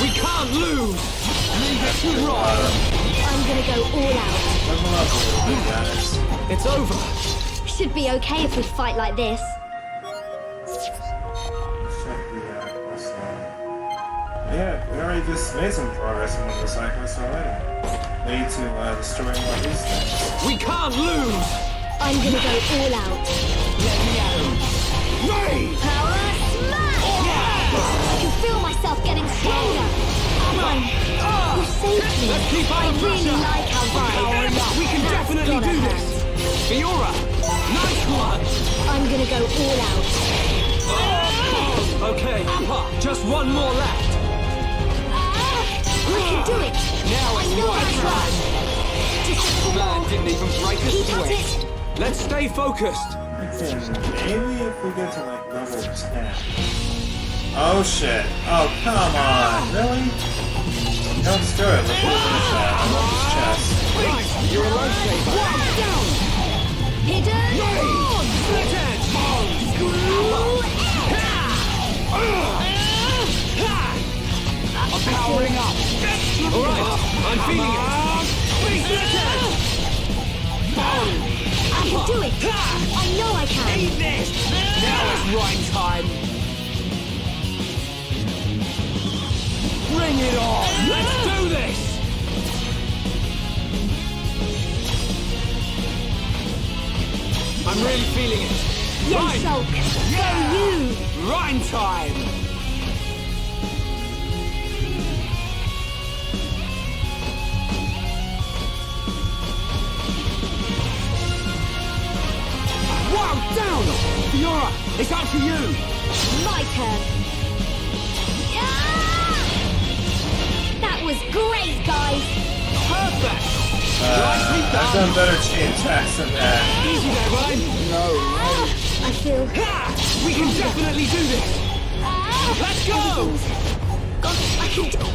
We can't lose. Leave it to Ryan. I'm gonna go all out. Level up a little bit, guys. It's over. Should be okay if we fight like this. Yeah, we already just made some progress in the cyclists already. Lead to destroying all these things. We can't lose. I'm gonna go all out. Let me at him. Power smash! I can feel myself getting stronger. Come on. You saved me. Let's keep I on really pressure. like how Powering up. We can That's definitely gotta do hurt. this. Fiora, nice one. I'm gonna go all out. Okay, just one more left. I can do it. Now I it's know I right can. time. Just a little Man more. didn't even break a Keep at sweat. it. Let's stay focused. Maybe if we get to like level 10. Oh shit. Oh, come on. Really? No, screw it. Let's finish that. I love this chest. You're a lifesaver. Down. Hidden. Split edge. I'm powering up. All right, I'm feeling it. Split edge. I can do it. I know I can. Now it's right time. Bring it on. Let's do this. I'm really feeling it. Yo, Ryan. Shulk. Go you. Rhyme time. Wow, down. Fiora, it's up to you. My turn. That was great, guys. Perfect. I've done better chain attacks than that. Easy there, Ryan. I feel. We can definitely do this. Let's go. God,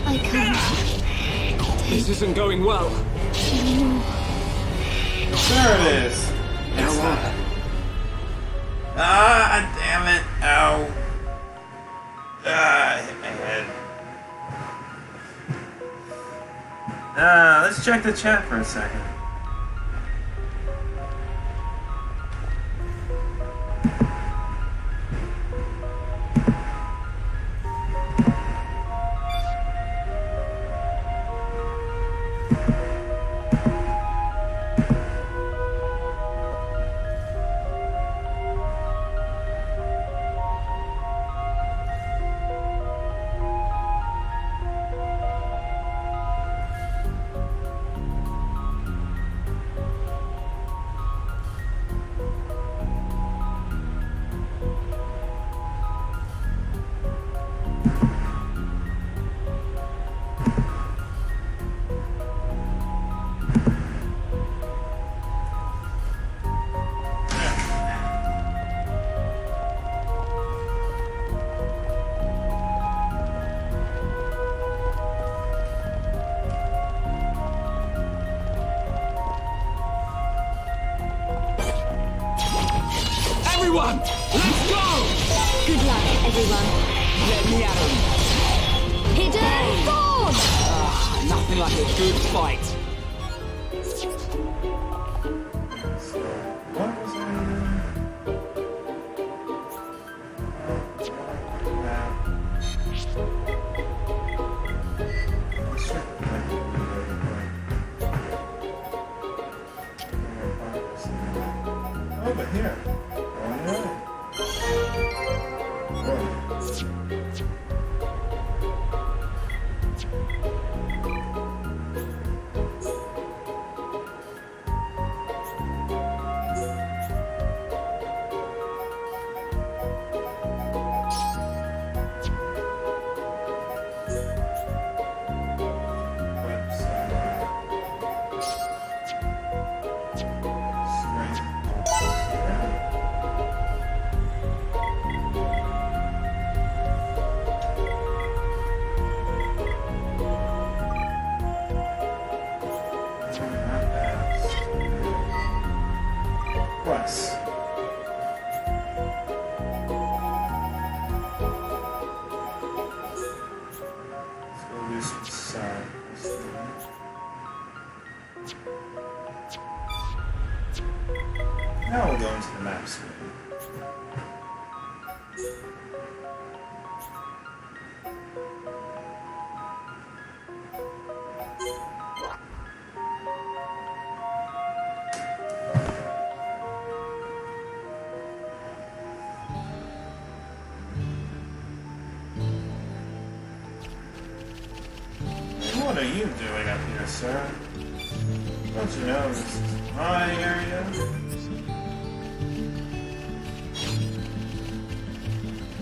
I can. This isn't going well. There it is. It's not. Ah, damn it. Ow. Ah, I hit my head. Let's check the chat for a second. Everyone, let's go! Good luck, everyone. Let me at him. Poseidon, Dawn! Nothing like a good fight. So, what was I doing? Over here. Plus. Let's go do some side. Now we'll go into the map screen. What are you doing up here, sir? Don't you know this is my area?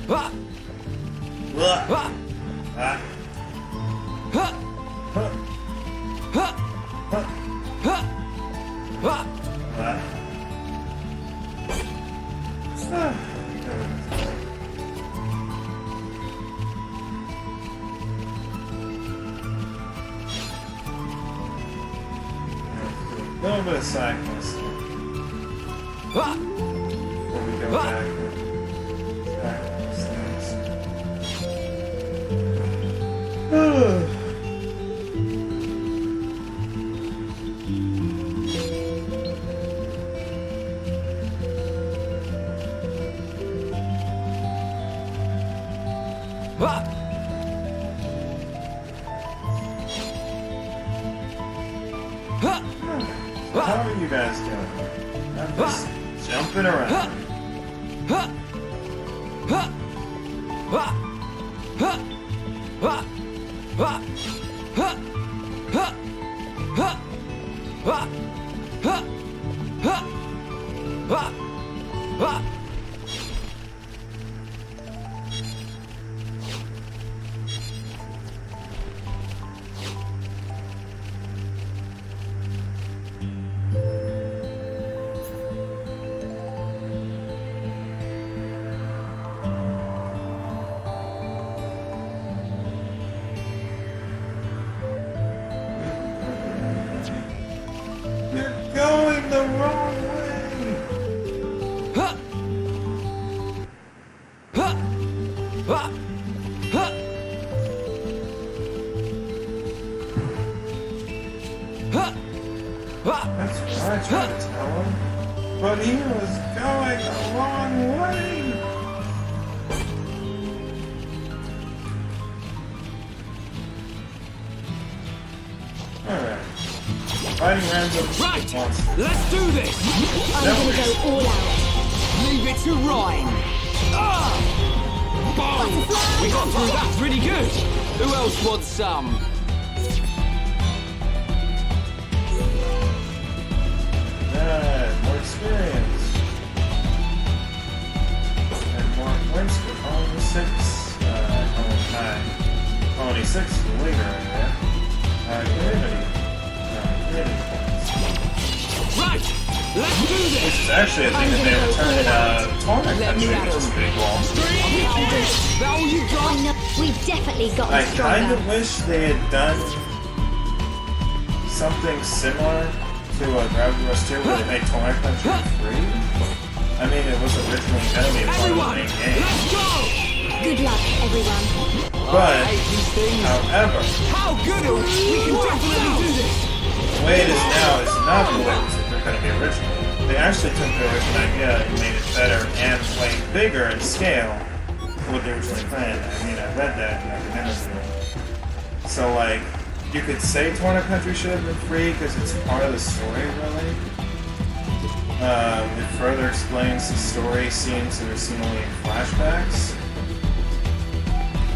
Ah! Look! Ah! Ah! Ah! Huh! Ah! Huh! Ah! Ah! Ah! Ah! A little bit of side quest Ah! before we go back to those things. Ah! Ah! How are you guys doing? I'm just jumping around. Ah! Ah! Ah! Ah! Ah! Ah! Ah! Ah! Ah! Ah! Ah! Ah! You're going the wrong way! Ah! Ah! Ah! Ah! Ah! Ah! That's what I tried to tell him. But he was going the wrong way! Alright. Fighting random Right! monsters. Let's do this! I'm gonna go all out. Leave it to Ryan! Ah! Boom! We got through that pretty good! Who else wants some? More experience. And more points for Colony 6. Colony 9. Colony 6 is later in there. Community. Community points. Right! Let's do This this! is actually a thing that they returned in Torment Let me Country, at which is 'em. pretty cool. That all you I got? know we've definitely I gotten kind stronger. of wish they had done something similar to Gravity Rush 2 where they made Torment Country free. I mean, it was originally going to be a part of the Everyone! main game. Let's go! Good luck, everyone. But, hate these things. however, How good are we? We can definitely do this. the way it is now is not the way it was going to be originally. They actually took the original idea and made it better and way bigger in scale than what they originally planned. I mean, I read that in like an interview. So, like, you could say Torna Country should have been free because it's part of the story, really. It further explains the story scenes that are seen only in flashbacks.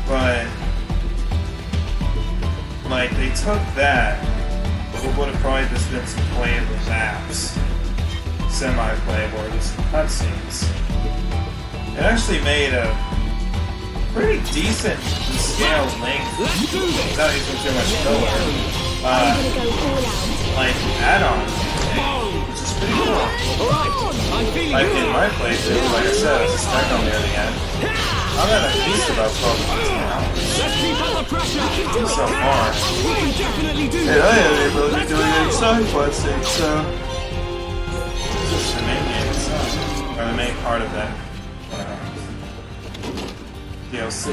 But, like, they took that, it would have probably just been some playable maps, semi-playable, or just some cutscenes. It actually made a pretty decent scale length, without using too much filler, I'm gonna go all out. like, add-on thing, which is pretty cool. I'm feeling Like, good. in my playthrough, like I said, it's a spec on near the end. I'm at least about 12 months now. Let's keep up the pressure. So far. We can definitely do And this. I am able to be doing any side questing, so... This is the main game itself. Or the main part of that DLC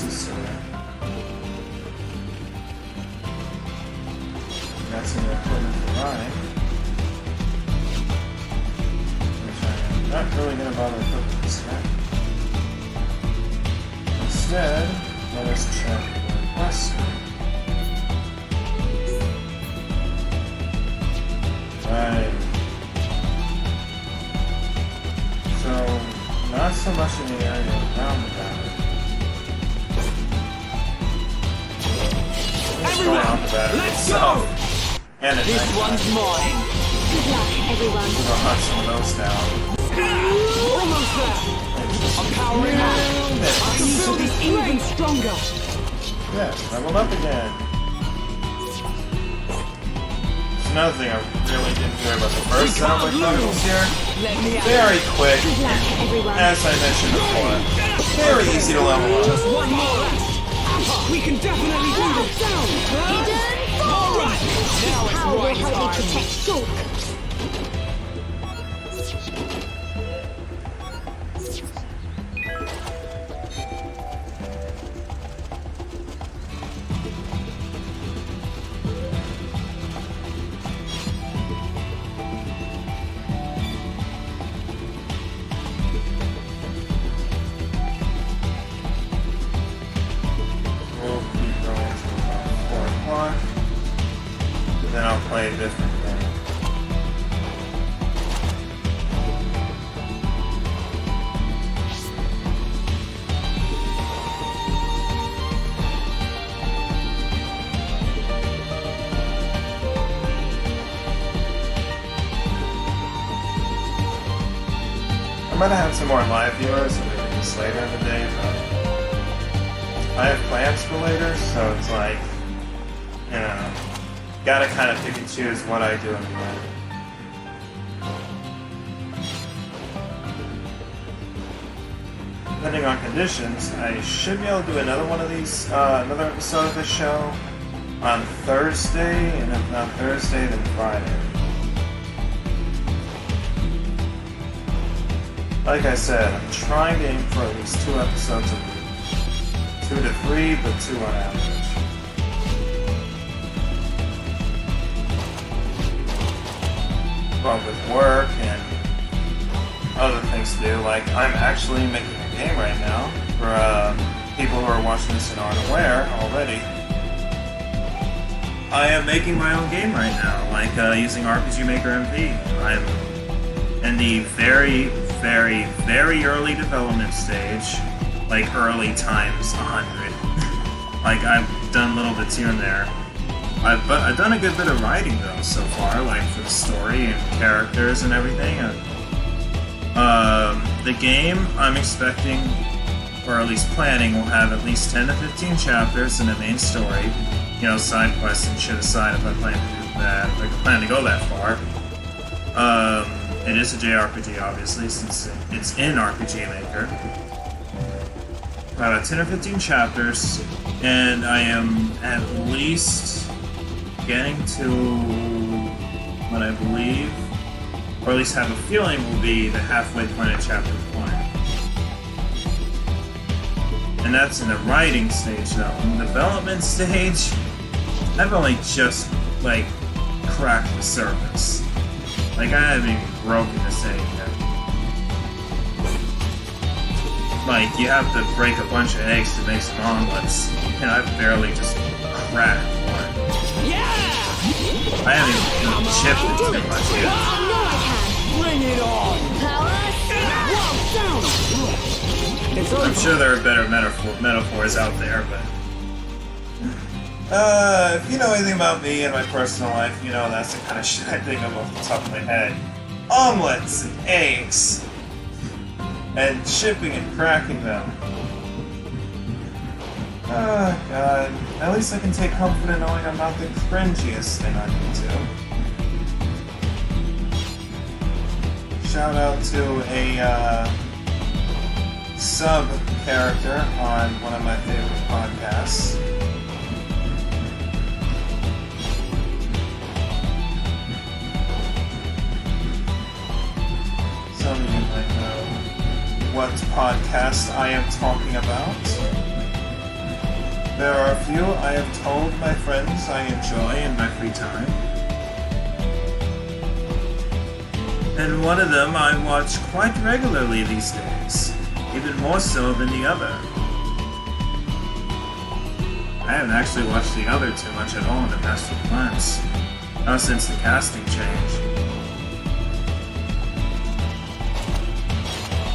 story. That's in the equipment for Ryan. Which I'm not really going to bother equipping this yet. Instead, let us check the quest screen. Right. So, not so much in the area around the battery. Everyone, let's go. And at This nighttime. one's mine. Good luck, everyone. We'll hunt some of those down. Almost there. I'm powering up. I can feel this even stronger. Yeah, leveled up again. There's another thing I really didn't care about the first sound like titles here. Let me out. Very quick, Good luck, everyone. as I mentioned before. Very easy to level up. Just one more left. We can definitely do this. Hidden All right. Now it's Power will right help time. you protect Shulk. We'll keep going until about 4 o'clock. Then I'll play a different game. I might have some more live viewers so we can just later in the day, but I have plans for later, so it's like, you know, gotta kind of pick and choose what I do and when. Depending on conditions, I should be able to do another one of these, another episode of this show on Thursday, and if not Thursday, then Friday. Like I said, I'm trying to aim for at least 2 episodes a week. 2 to 3, but 2 on average. But with work and other things to do, like I'm actually making a game right now for people who are watching this and aren't aware already. I am making my own game right now, like using RPG Maker MP. I'm in the very, very early development stage, like early times 100. Like I've done little bits here and there. But I've done a good bit of writing though so far, like for the story and characters and everything. The game I'm expecting, or at least planning, will have at least 10 to 15 chapters in the main story. You know, side quests and shit aside, if I plan to do that, if I plan to go that far. It is a JRPG, obviously, since it's in RPG Maker. About 10 or 15 chapters, and I am at least getting to what I believe, or at least have a feeling will be the halfway point of chapter 1. And that's in the writing stage, though. In the development stage, I've only just, like, cracked the surface. Like, I haven't even broken this egg yet. Like, you have to break a bunch of eggs to make some omelets, and I've barely just cracked one. I haven't even chipped it too much yet. I know I can. Bring it on! Power It's I'm over. sure there are better metaphors out there, but... if you know anything about me and my personal life, you know that's the kind of shit I think of off the top of my head. Omelets and eggs. And shipping and cracking them. Oh, God. At least I can take comfort in knowing I'm not the cringiest thing on YouTube. Shout out to a, sub-character on one of my favorite podcasts. Some of you might know what podcast I am talking about. There are a few I have told my friends I enjoy in my free time. And one of them I watch quite regularly these days, even more so than the other. I haven't actually watched the other too much at all in the past few months, not since the casting change.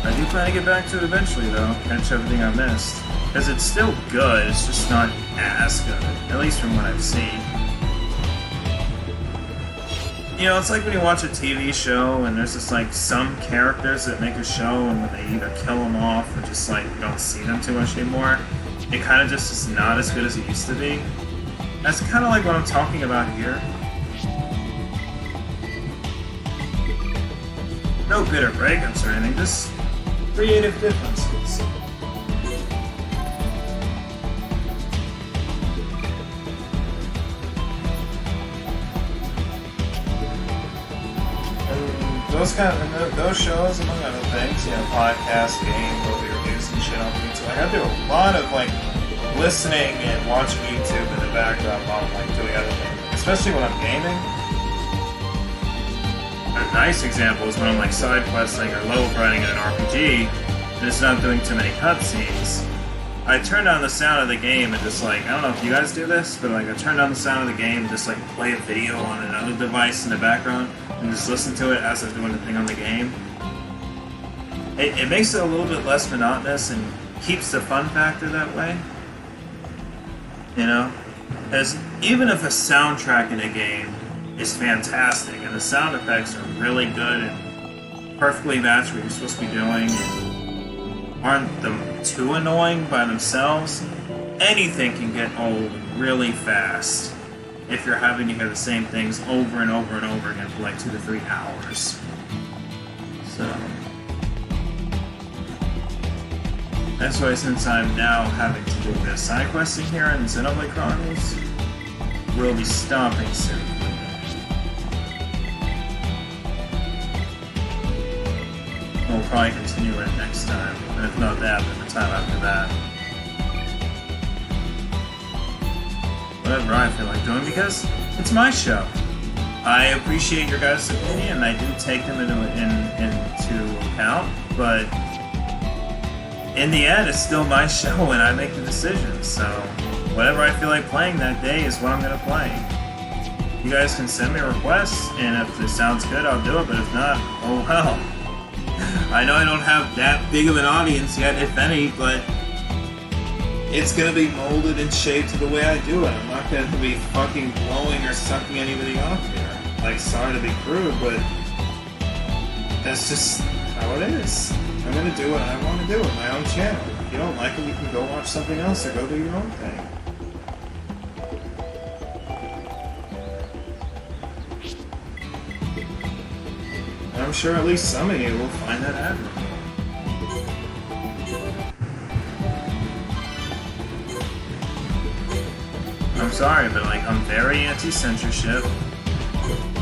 I do plan to get back to it eventually though, catch everything I missed. Because it's still good, it's just not as good, at least from what I've seen. You know, it's like when you watch a TV show and there's just like some characters that make a show and when they either kill them off or just like you don't see them too much anymore, it kind of just is not as good as it used to be. That's kind of like what I'm talking about here. No bitter breakups or anything, just creative differences. Those shows, among other things, you know, podcasts, game, movie reviews, and shit on YouTube. Like, I do a lot of like listening and watching YouTube in the background while I'm like doing other things, especially when I'm gaming. A nice example is when I'm like side questing or level grinding in an RPG, and it's not doing too many cutscenes. I turn down the sound of the game and just like, I don't know if you guys do this, but like I turn down the sound of the game and just like play a video on another device in the background and just listen to it as I'm doing the thing on the game. It makes it a little bit less monotonous and keeps the fun factor that way. You know? Because even if a soundtrack in a game is fantastic and the sound effects are really good and perfectly match what you're supposed to be doing and aren't them too annoying by themselves, anything can get old really fast if you're having to hear the same things over and over and over again for like 2 to 3 hours. So that's why, since I'm now having to do this side questing here in Xenoblade Chronicles, we'll be stopping soon. We'll probably continue it next time, and if not that, then the time after that. Whatever I feel like doing, because it's my show. I appreciate your guys' opinion, and I do take them into account, but in the end, it's still my show, and I make the decisions, so whatever I feel like playing that day is what I'm going to play. You guys can send me requests, and if it sounds good, I'll do it, but if not, oh well. I know I don't have that big of an audience yet, if any, but it's gonna be molded and shaped to the way I do it. I'm not gonna be fucking blowing or sucking anybody off here. Like, sorry to be crude, but that's just how it is. I'm gonna do what I want to do with my own channel. If you don't like it, you can go watch something else or go do your own thing. I'm sure at least some of you will find that admirable. I'm sorry, but like, I'm very anti-censorship,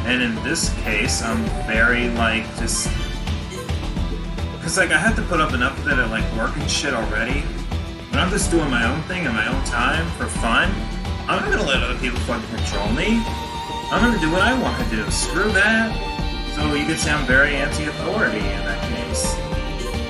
and in this case, I'm very like, just, cause like I had to put up enough of it at like work and shit already. I'm when I'm just doing my own thing in my own time for fun, I'm not gonna let other people fucking control me. I'm gonna do what I want to do. Screw that. So you could say I'm very anti-authority in that case.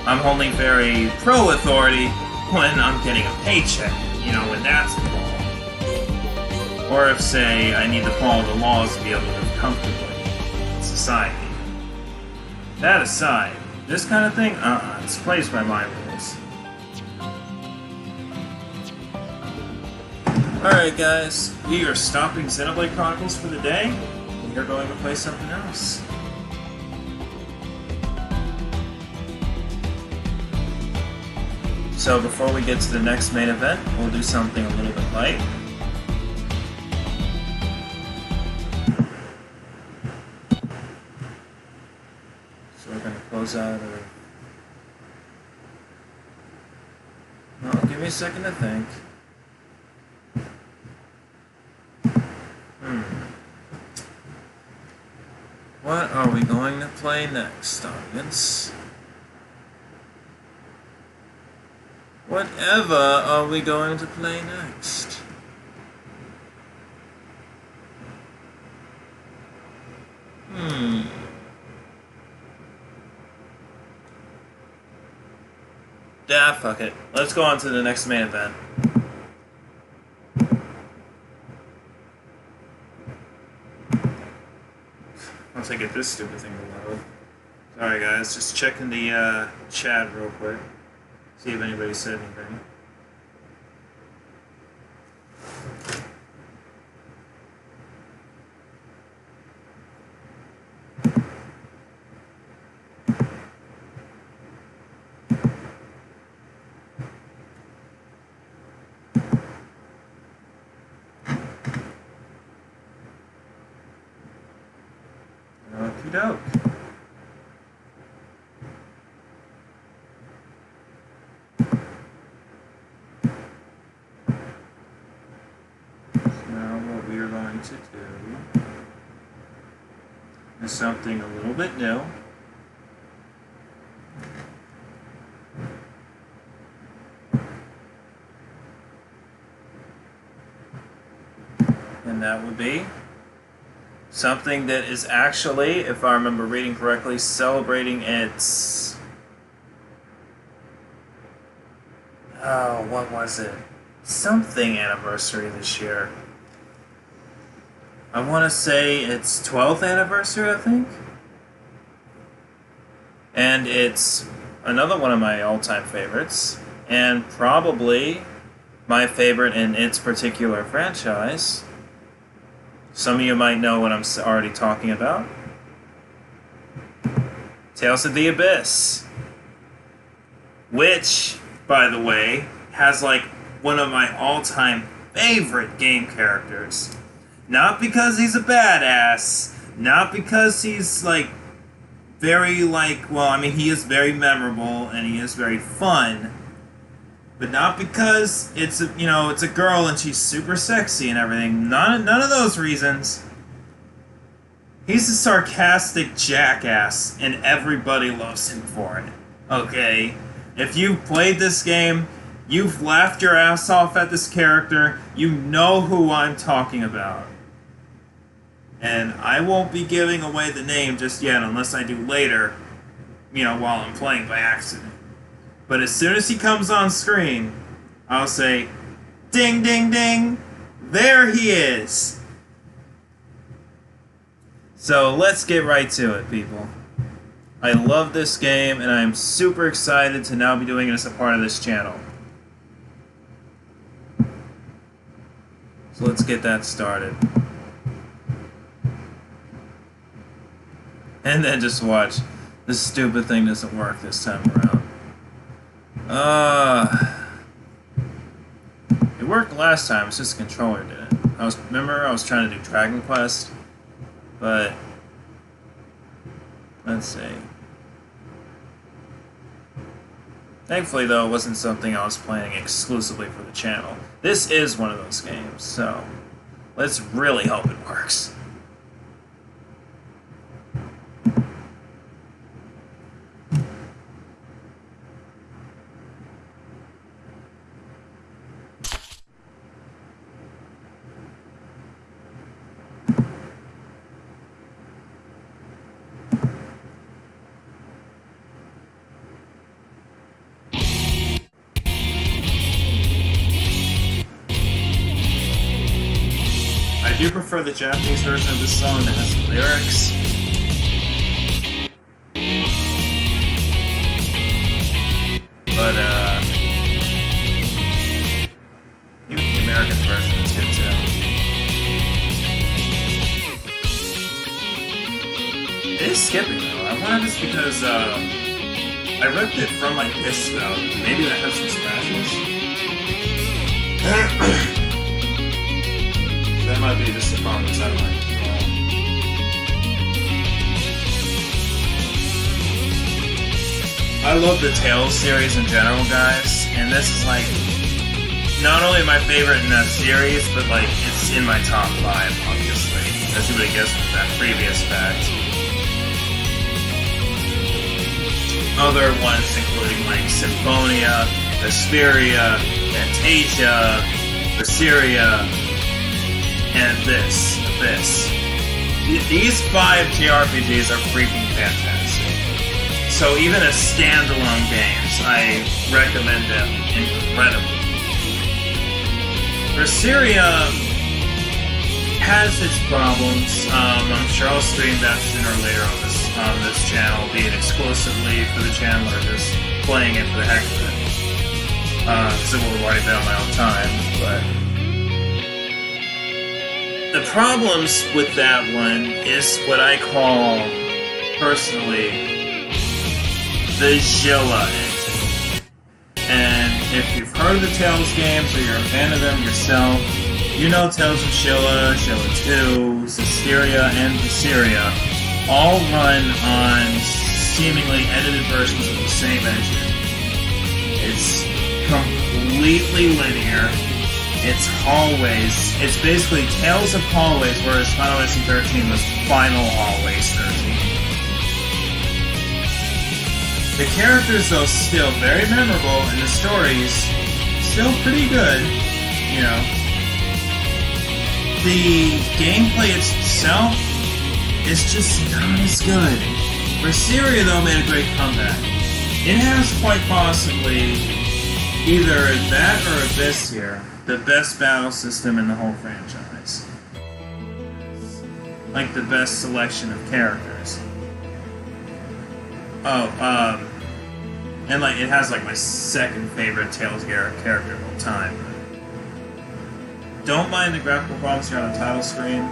I'm only very pro-authority when I'm getting a paycheck, you know, when that's involved. Or if, say, I need to follow the laws to be able to live comfortably in society. That aside, this kind of thing, it's placed by my rules. Alright guys, we are stopping Xenoblade Chronicles for the day. We are going to play something else. So before we get to the next main event, we'll do something a little bit light. So we're going to close out of... Well, give me a second to think. What are we going to play next, audience? Whatever are we going to play next? Ah, fuck it. Let's go on to the next main event. Once I get this stupid thing to load. Sorry guys, just checking the chat real quick. See if anybody said anything. Okie doke. To do is something a little bit new. And that would be something that is actually, if I remember reading correctly, celebrating its... Oh, what was it? Something anniversary this year. I want to say it's 12th anniversary, I think. And it's another one of my all-time favorites, and probably my favorite in its particular franchise. Some of you might know what I'm already talking about. Tales of the Abyss. Which, by the way, has like one of my all-time favorite game characters. Not because he's a badass, not because he's, like, very, like, well, I mean, he is very memorable and he is very fun, but not because it's a, you know, it's a girl and she's super sexy and everything. None of those reasons. He's a sarcastic jackass and everybody loves him for it. Okay? If you've played this game, you've laughed your ass off at this character, you know who I'm talking about. And I won't be giving away the name just yet unless I do later, you know, while I'm playing by accident. But as soon as he comes on screen, I'll say, ding, ding, ding, there he is. So let's get right to it, people. I love this game, and I'm super excited to now be doing it as a part of this channel. So let's get that started. And then just watch. This stupid thing doesn't work this time around. It worked last time, it's just the controller didn't. Remember I was trying to do Dragon Quest? But... let's see. Thankfully, though, it wasn't something I was playing exclusively for the channel. This is one of those games, so... let's really hope it works. do prefer the Japanese version of this song that has the lyrics. But, even the American version is good too. It is skipping though. I wonder if it's because, I ripped it from my disc though. Maybe that has some scratches. That might be just a problem inside of my control. I love the Tales series in general, guys, and this is like not only my favorite in that series, but like it's in my top 5, obviously, as you would have guessed with that previous fact. Other ones including like Symphonia, Vesperia, Fantasia, Berseria, and this Abyss. These 5 JRPGs are freaking fantastic. So even as standalone games, I recommend them incredibly. Berseria has its problems. I'm sure I'll stream that sooner or later on this channel, be it exclusively for the channel or just playing it for the heck of it. Because it will wipe out my own time, but the problems with that one is what I call, personally, the Zilla engine. And if you've heard of the Tales games or you're a fan of them yourself, you know Tales of Zilla, Zilla 2, Systeria, and Berseria all run on seemingly edited versions of the same engine. It's completely linear. It's hallways. It's basically Tales of Hallways, whereas Final Fantasy 13 was Final Hallways 13. The characters, though, still very memorable, and the stories still pretty good, you know. The gameplay itself is just not as good. Berseria, though, made a great comeback. It has quite possibly either that or Abyss here, the best battle system in the whole franchise. Like the best selection of characters. And like it has like my second favorite Tales character of all time. Don't mind the graphical problems here on the title screen.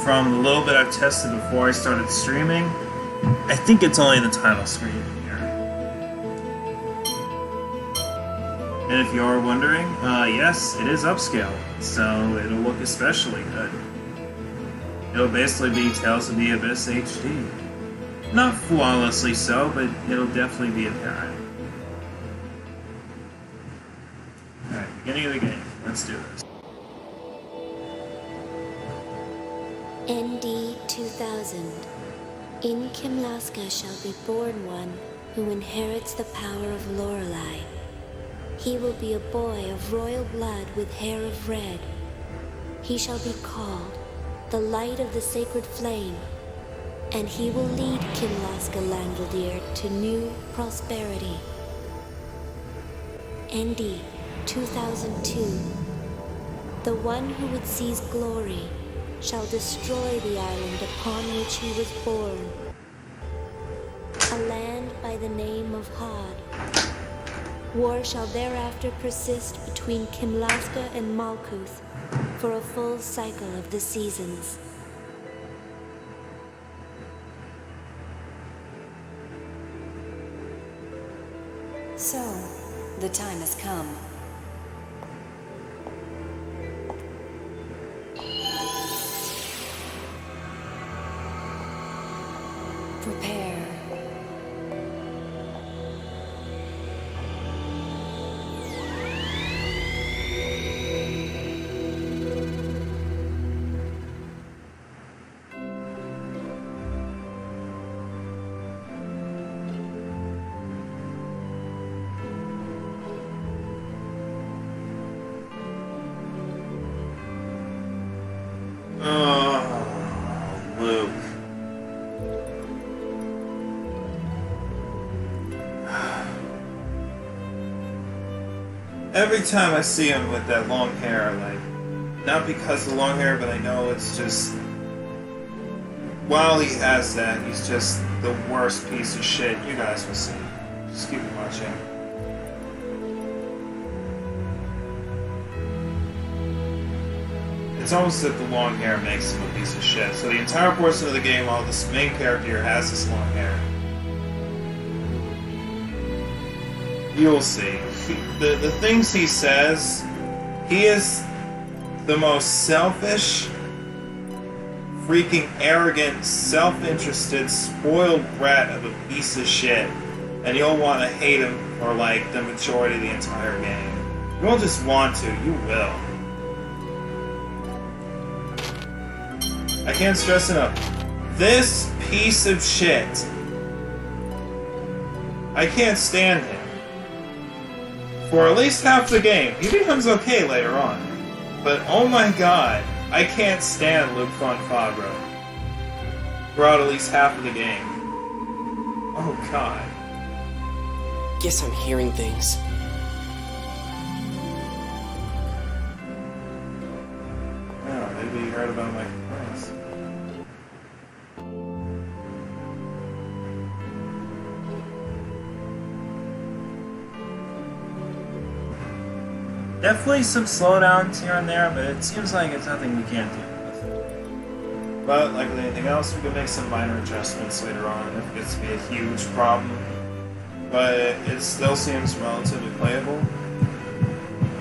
From the little bit I've tested before I started streaming, I think it's only the title screen here. And if you're wondering, yes, it is upscale, so it'll look especially good. It'll basically be Tales of the Abyss HD. Not flawlessly so, but it'll definitely be apparent. Alright, beginning of the game. Let's do this. ND 2000. In Kimlaska shall be born one who inherits the power of Lorelei. He will be a boy of royal blood with hair of red. He shall be called the Light of the Sacred Flame, and he will lead Kimlaska Langvaldir to new prosperity. ND 2002. The one who would seize glory shall destroy the island upon which he was born. A land by the name of Hod. War shall thereafter persist between Kimlaska and Malkuth for a full cycle of the seasons. So, the time has come. Prepare. Luke. Every time I see him with that long hair, like, Not because of the long hair, but I know it's just... While he has that, he's just the worst piece of shit. You guys will see. Just keep watching. It's almost that the long hair makes him a piece of shit. So the entire portion of the game, while this main character here has this long hair, you'll see. The things he says, he is the most selfish, freaking arrogant, self-interested, spoiled brat of a piece of shit. And you'll want to hate him for like the majority of the entire game. You won't just want to, you will. I can't stress enough. This piece of shit. I can't stand him. For at least half the game. He becomes okay later on. But oh my god, I can't stand Luke Von Favreau. Throughout at least half of the game. Oh god. Guess I'm hearing things. Oh, maybe you heard about my complaints. Definitely some slowdowns here and there, but it seems like it's nothing we can't deal with. But like with anything else, we can make some minor adjustments later on if it gets to be a huge problem. But it still seems relatively playable.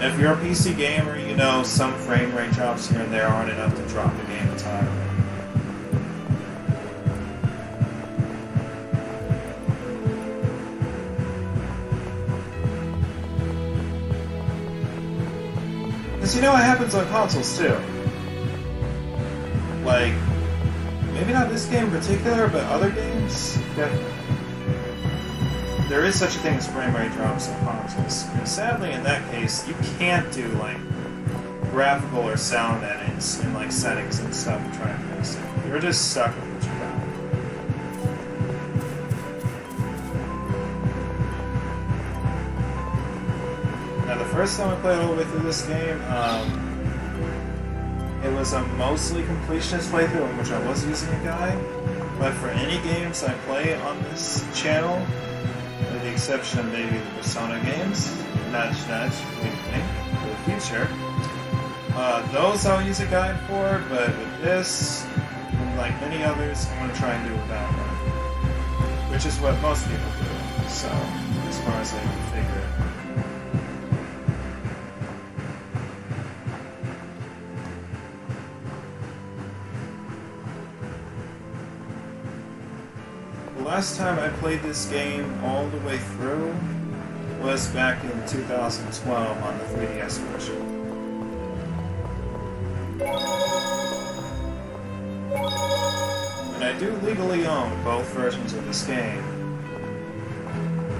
If you're a PC gamer, you know some frame rate drops here and there aren't enough to drop the game entirely. Because you know what happens on consoles too. Like, maybe not this game in particular, but other games, definitely. There is such a thing as frame rate drops on consoles. And sadly, in that case, you can't do like graphical or sound edits in like settings and stuff to try and fix it. You're just stuck with what you got. Now, the first time I played all the way through this game, it was a mostly completionist playthrough in which I was using a guide. But for any games I play on this channel, with the exception of maybe the Persona games, nudge nudge, wink wink, for the future, those I'll use a guide for, but with this, and like many others, I'm going to try and do without one. Which is what most people do, so, as far as I can figure it. The last time I played this game all the way through was back in 2012 on the 3DS version. And I do legally own both versions of this game,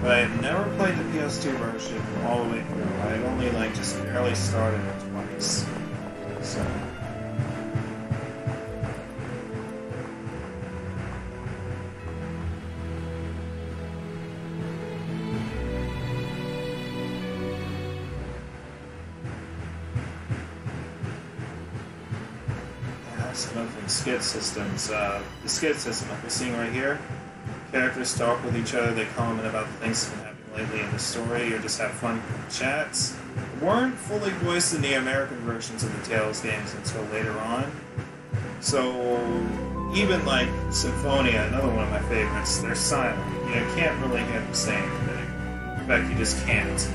but I've never played the PS2 version all the way through. I had only like just barely started it twice. So... some of the skid systems. The skid system, like we're seeing right here, characters talk with each other, they comment about the things that have been happening lately in the story, or just have fun chats. Weren't fully voiced in the American versions of the Tales games until later on. So, even like Symphonia, another one of my favorites, they're silent. You know, you can't really hear them say anything. In fact, you just can't.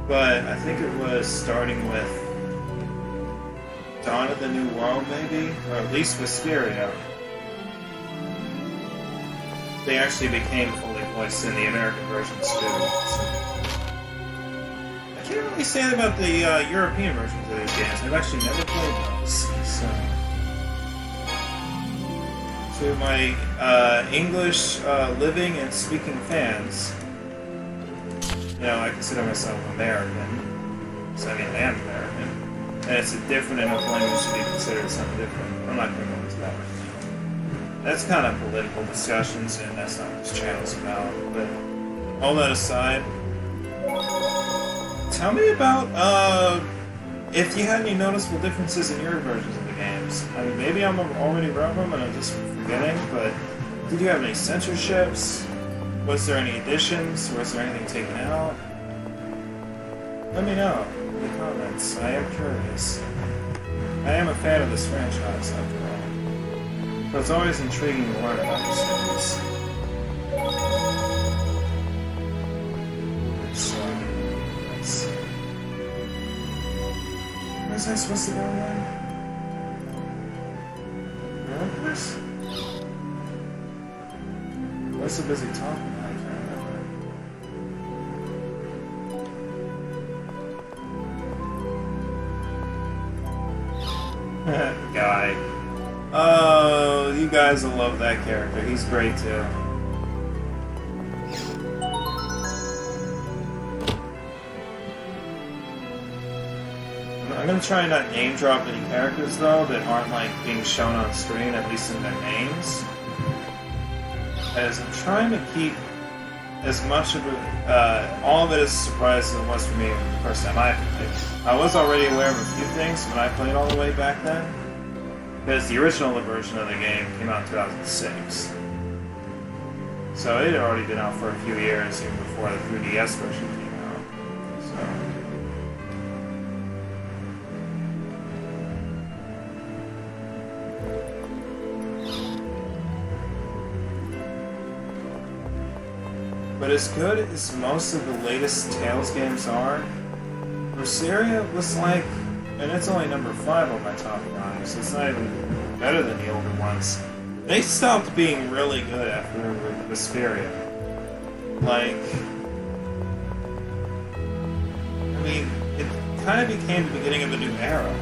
But I think it was starting with Dawn of the New World, maybe? Or at least Wisteria. They actually became fully voiced in the American versions too. So. I can't really say that about the European versions of these games. I've actually never played those. So. To my English living and speaking fans, you know, I consider myself American. So I mean, I am American. And it's a different enough language to be considered something different. I'm not going to go into that right now. That's kind of political discussions, and that's not what this channel's about. But all that aside, tell me about if you had any noticeable differences in your versions of the games. I mean, maybe I'm already wrote them and I'm just forgetting, but did you have any censorships? Was there any additions? Was there anything taken out? Let me know in the comments. I am curious. I am a fan of this franchise, after all. So it's always intriguing to learn about the series. So, let's see. Where's I supposed to go again? Remember this? I was so busy talking, I can't remember. Guy. Oh, you guys will love that character. He's great too. I'm gonna try and not name drop any characters though that aren't like being shown on screen, at least in their names. As I'm trying to keep as much of it, all of it as a surprise as it was for me the first time I played. I was already aware of a few things when I played all the way back then, because the original version of the game came out in 2006. So it had already been out for a few years, even before the 3DS version came out. So. But as good as most of the latest Tales games are, Berseria was like, and it's only number 5 on my top 5, so it's not even better than the older ones. They stopped being really good after Vesperia. Like, I mean, it kind of became the beginning of a new era.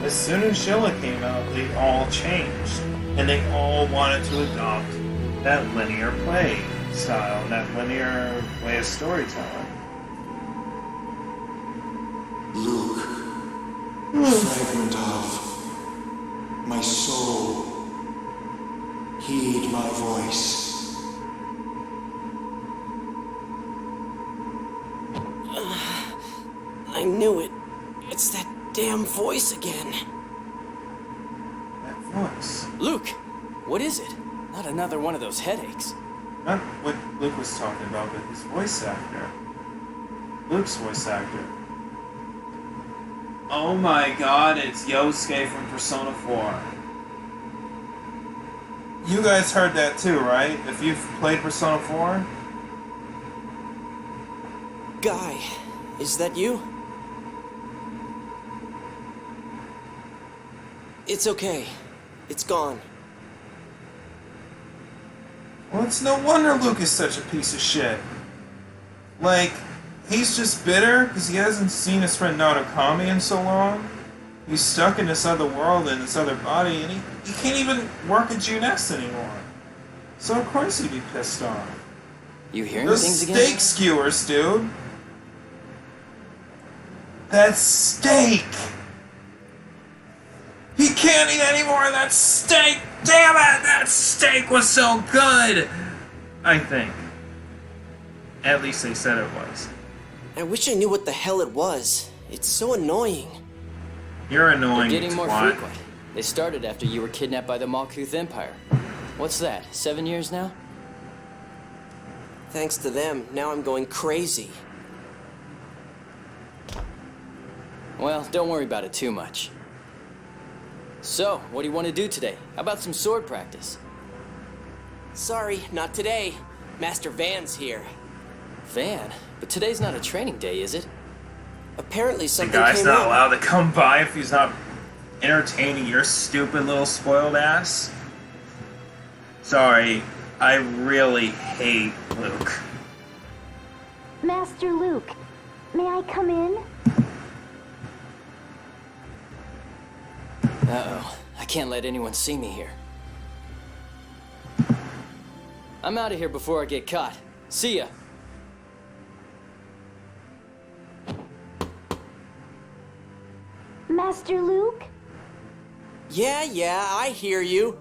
As soon as Sheila came out, they all changed, and they all wanted to adopt that linear play style, and that linear way of storytelling. Luke, fragment of my soul, heed my voice. I knew it. It's that damn voice again. That voice? Luke, what is it? Not another one of those headaches. Not what Luke was talking about, but his voice actor. Luke's voice actor. Oh my god, it's Yosuke from Persona 4. You guys heard that too, right? If you've played Persona 4? Guy, is that you? It's okay. It's gone. Well, it's no wonder Luke is such a piece of shit. Like, he's just bitter because he hasn't seen his friend Narukami in so long. He's stuck in this other world, in this other body, and he can't even work at Junest anymore. So of course he'd be pissed off. You hearing Those things again? steak skewers, dude. That steak! He can't eat any more of that steak! Damn it! That steak was so good! I think. At least they said it was. I wish I knew what the hell it was. It's so annoying. You're annoying. They're getting more twat. frequent. They started after you were kidnapped by the Malkuth Empire. What's that, 7 years now? Thanks to them, now I'm going crazy. Well, don't worry about it too much. So, what do you want to do today? How about some sword practice? Sorry, not today. Master Van's here. Van? But today's not a training day, is it? Apparently The something guy's came not up. allowed to come by if he's not entertaining your stupid little spoiled ass. Sorry, I really hate Luke. Master Luke, may I come in? Uh-oh. I can't let anyone see me here. I'm out of here before I get caught. See ya. Master Luke? Yeah, I hear you.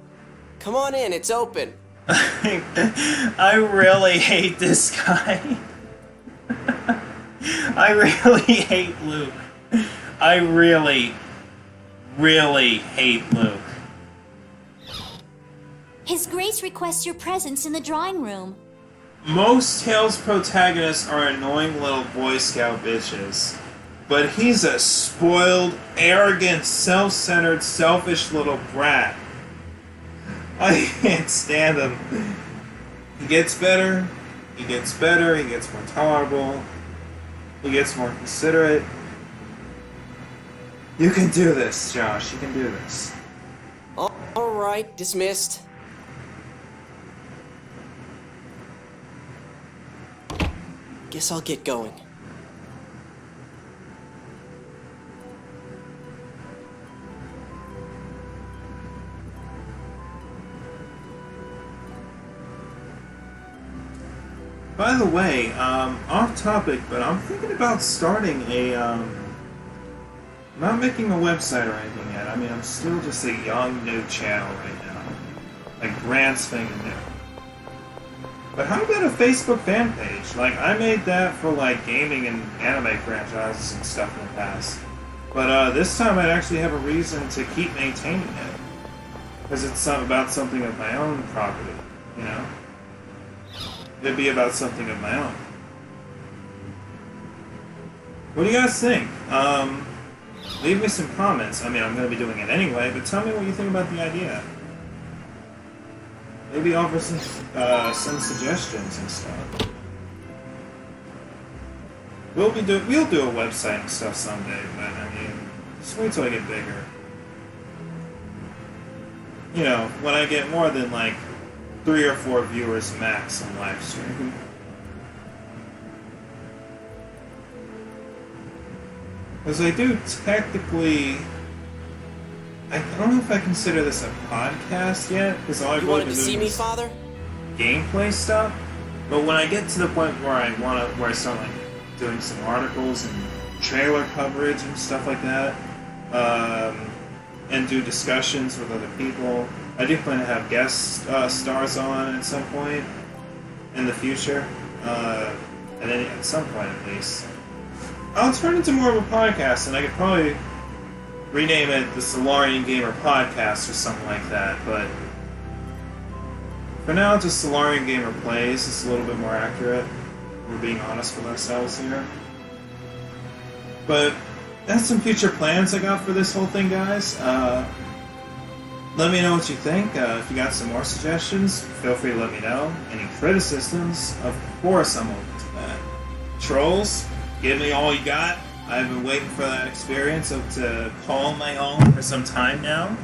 Come on in, it's open. I really hate this guy. I really hate Luke. I really, really hate Luke. His Grace requests your presence in the drawing room. Most Tales protagonists are annoying little Boy Scout bitches. But he's a spoiled, arrogant, self-centered, selfish little brat. I can't stand him. He gets better, he gets better, he gets more tolerable, he gets more considerate. You can do this, Josh, you can do this. Alright, dismissed. Guess I'll get going. By the way, off topic, but I'm thinking about starting a, not making a website or anything yet. I mean, I'm still just a young, new channel right now. Like, brand spanking new. But how about a Facebook fan page? Like, I made that for, like, gaming and anime franchises and stuff in the past. But, this time I'd actually have a reason to keep maintaining it. Because it's about something of my own property, you know? It'd be about something of my own. What do you guys think? Leave me some comments. I mean, I'm going to be doing it anyway, but tell me what you think about the idea. Maybe offer some suggestions and stuff. We'll do a website and stuff someday, but I mean, just wait till I get bigger. You know, when I get more than like 3 or 4 viewers max on live stream. Because I do technically... I don't know if I consider this a podcast yet, because all I've really been doing is Father? gameplay stuff. But when I get to the point where I start like doing some articles and trailer coverage and stuff like that, and do discussions with other people, I do plan to have guest stars on at some point in the future, at some point at least. I'll turn into more of a podcast, and I could probably rename it the Solarian Gamer Podcast or something like that, but for now, just Solarian Gamer Plays. It's a little bit more accurate. We're being honest with ourselves here. But that's some future plans I got for this whole thing, guys. Let me know what you think. If you got some more suggestions, feel free to let me know. Any criticisms, of course I'm open to that. Trolls, give me all you got. I've been waiting for that experience to call my own for some time now.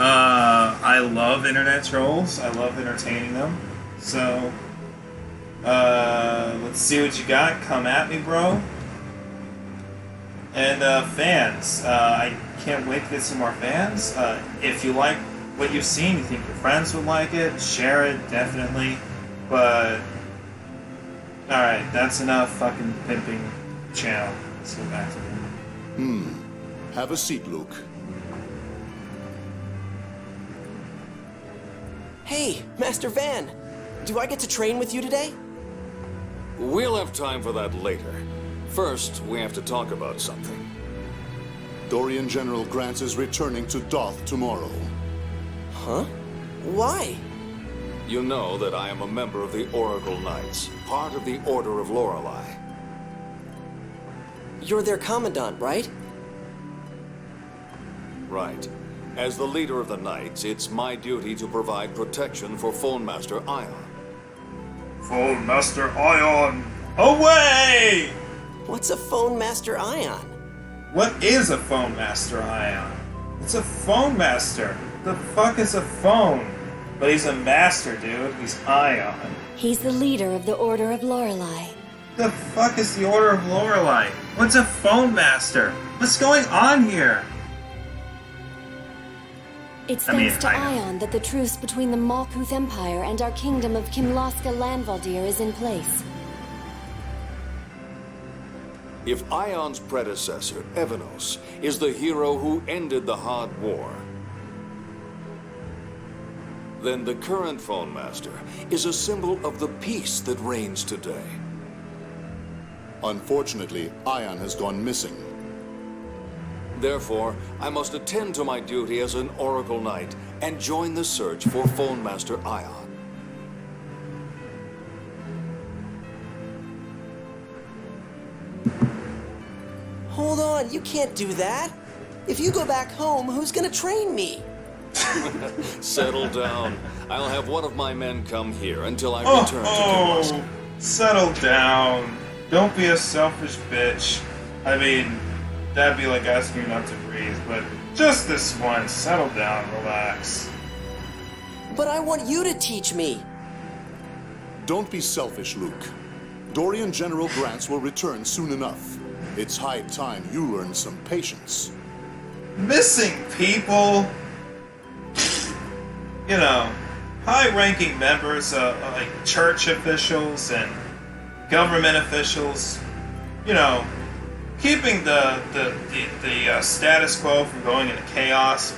I love internet trolls. I love entertaining them. So, let's see what you got. Come at me, bro. And fans, I can't wait to get some more fans. If you like what you've seen, you think your friends would like it, share it, definitely. But, alright, that's enough fucking pimping channel. Let's go back to it. Have a seat, Luke. Hey, Master Van! Do I get to train with you today? We'll have time for that later. First, we have to talk about something. Dorian General Grants is returning to Doth tomorrow. Huh? Why? You know that I am a member of the Oracle Knights, part of the Order of Lorelei. You're their commandant, right? Right. As the leader of the Knights, it's my duty to provide protection for Phone Master Ion. Phone Master Ion, away! What's a Phone Master Ion? What is a Phone Master Ion? It's a phone master. The fuck is a phone? But he's a master, dude. He's Ion. He's the leader of the Order of Lorelei. The fuck is the Order of Lorelei? What's a phone master? What's going on here? It's thanks to Ion that the truce between the Malkuth Empire and our kingdom of Kimlaska Landvaldir is in place. If Ion's predecessor, Evanos, is the hero who ended the Hard War, then the current Phone Master is a symbol of the peace that reigns today. Unfortunately, Ion has gone missing. Therefore, I must attend to my duty as an Oracle Knight and join the search for Phone Master Ion. Hold on, you can't do that. If you go back home, who's gonna train me? Settle down. I'll have one of my men come here until I return to Kimlaska. Settle down. Don't be a selfish bitch. I mean, that'd be like asking you not to breathe, but just this once, settle down, relax. But I want you to teach me. Don't be selfish, Luke. Dorian General Grants will return soon enough. It's high time you learn some patience. Missing people, you know, high-ranking members, like church officials and government officials, you know, keeping the status quo from going into chaos.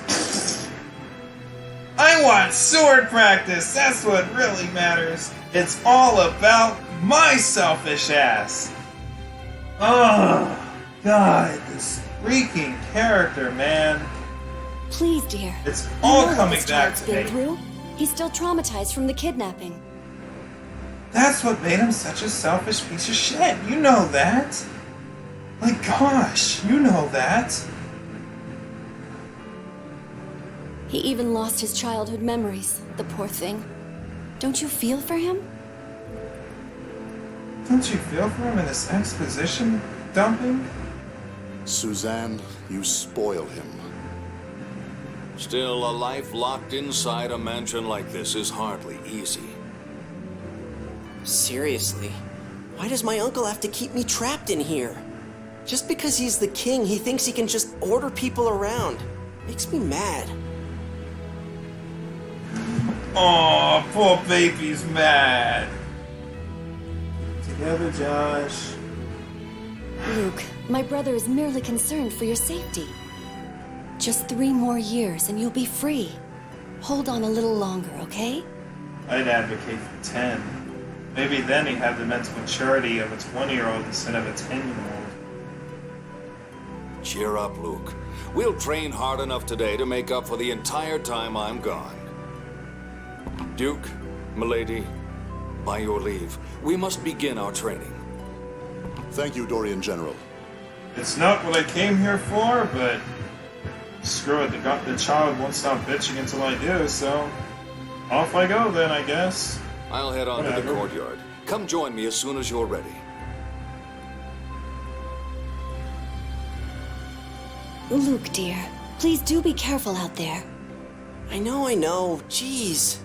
I want sword practice. That's what really matters. It's all about my selfish ass. Oh, God, this freaking character, man. Please, dear. It's all You know coming what this back child's to been me. through. He's still traumatized from the kidnapping. That's what made him such a selfish piece of shit. You know that. Like, gosh, you know that. He even lost his childhood memories, the poor thing. Don't you feel for him? Don't you feel for him in this exposition dumping? Suzanne, you spoil him. Still, a life locked inside a mansion like this is hardly easy. Seriously, why does my uncle have to keep me trapped in here? Just because he's the king, he thinks he can just order people around. Makes me mad. Aw, poor baby's mad. Together, Josh. Luke, my brother is merely concerned for your safety. Just 3 more years and you'll be free. Hold on a little longer, okay? I'd advocate for 10. Maybe then he'd have the mental maturity of a 20-year-old instead of a 10-year-old. Cheer up, Luke. We'll train hard enough today to make up for the entire time I'm gone. Duke, milady, by your leave, we must begin our training. Thank you, Dorian General. It's not what I came here for, but screw it, the child won't stop bitching until I do, so off I go then, I guess. I'll head on to the Whatever. courtyard. Come join me as soon as you're ready. Luke, dear, please do be careful out there. I know. Jeez.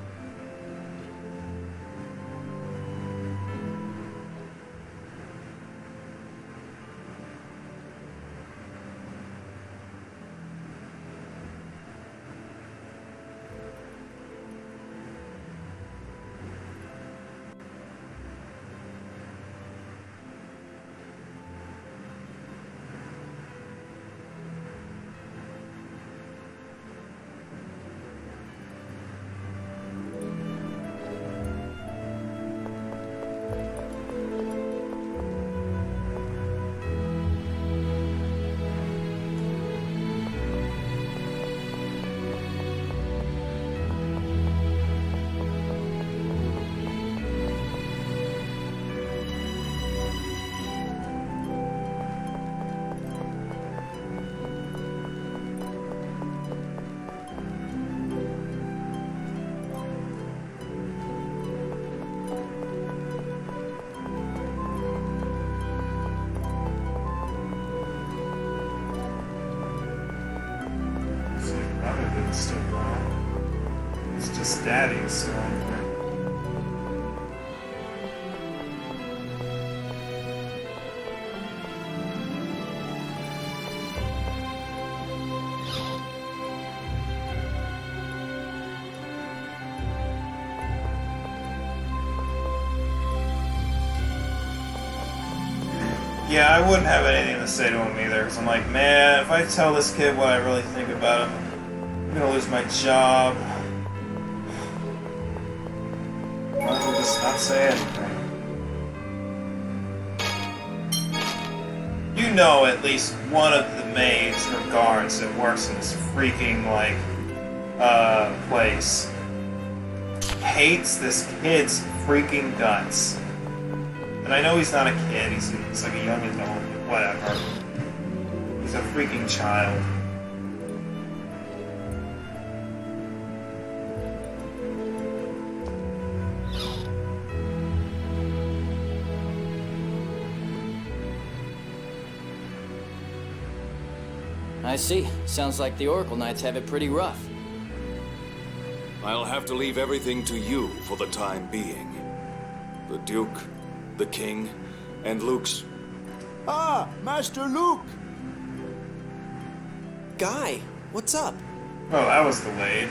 Still wrong. It's just daddy, so. Yeah, I wouldn't have anything to say to him either, because I'm like, man, if I tell this kid what I really think about him, I'm gonna lose my job. Might as well just not say anything. You know at least one of the maids or guards that works in this freaking, like, place. Hates this kid's freaking guts. And I know he's not a kid, he's like a young adult, but whatever. He's a freaking child. I see. Sounds like the Oracle Knights have it pretty rough. I'll have to leave everything to you for the time being. The Duke, the King, and Luke's... Ah, Master Luke! Guy, what's up? Oh, that was delayed.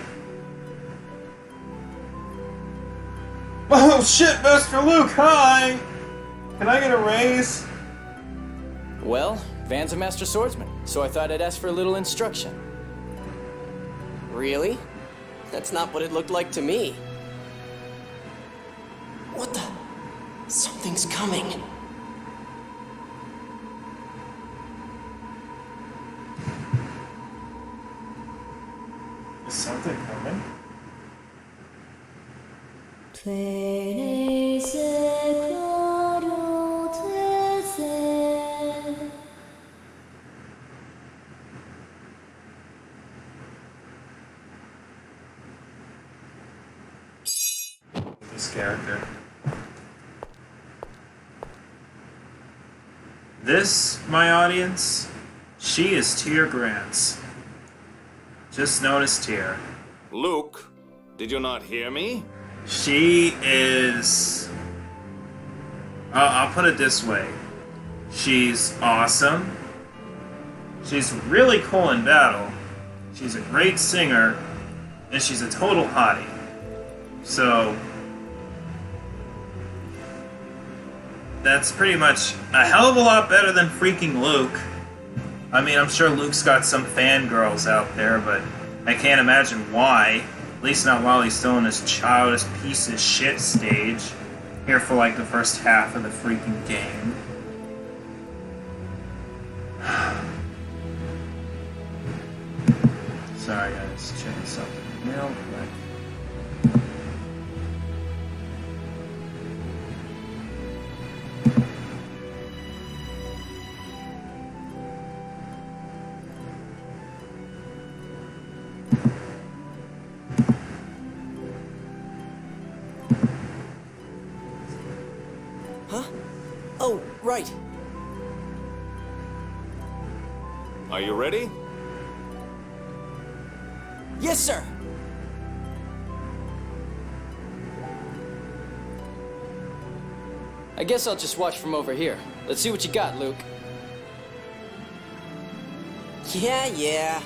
Oh shit, Master Luke, hi! Can I get a raise? Well, Van's a master swordsman, so I thought I'd ask for a little instruction. Really? That's not what it looked like to me. What the? Something's coming. Is something coming? This character. This, my audience, she is Tyr Grants. Just noticed Tyr. Luke, did you not hear me? She is... I'll put it this way. She's awesome. She's really cool in battle. She's a great singer. And she's a total hottie. So... that's pretty much a hell of a lot better than freaking Luke. I mean, I'm sure Luke's got some fangirls out there, but I can't imagine why. At least not while he's still in this childish piece of shit stage. Here for like the first half of the freaking game. Sorry guys, checking something real quick. Oh, right. Are you ready? Yes, sir. I guess I'll just watch from over here. Let's see what you got, Luke. Yeah.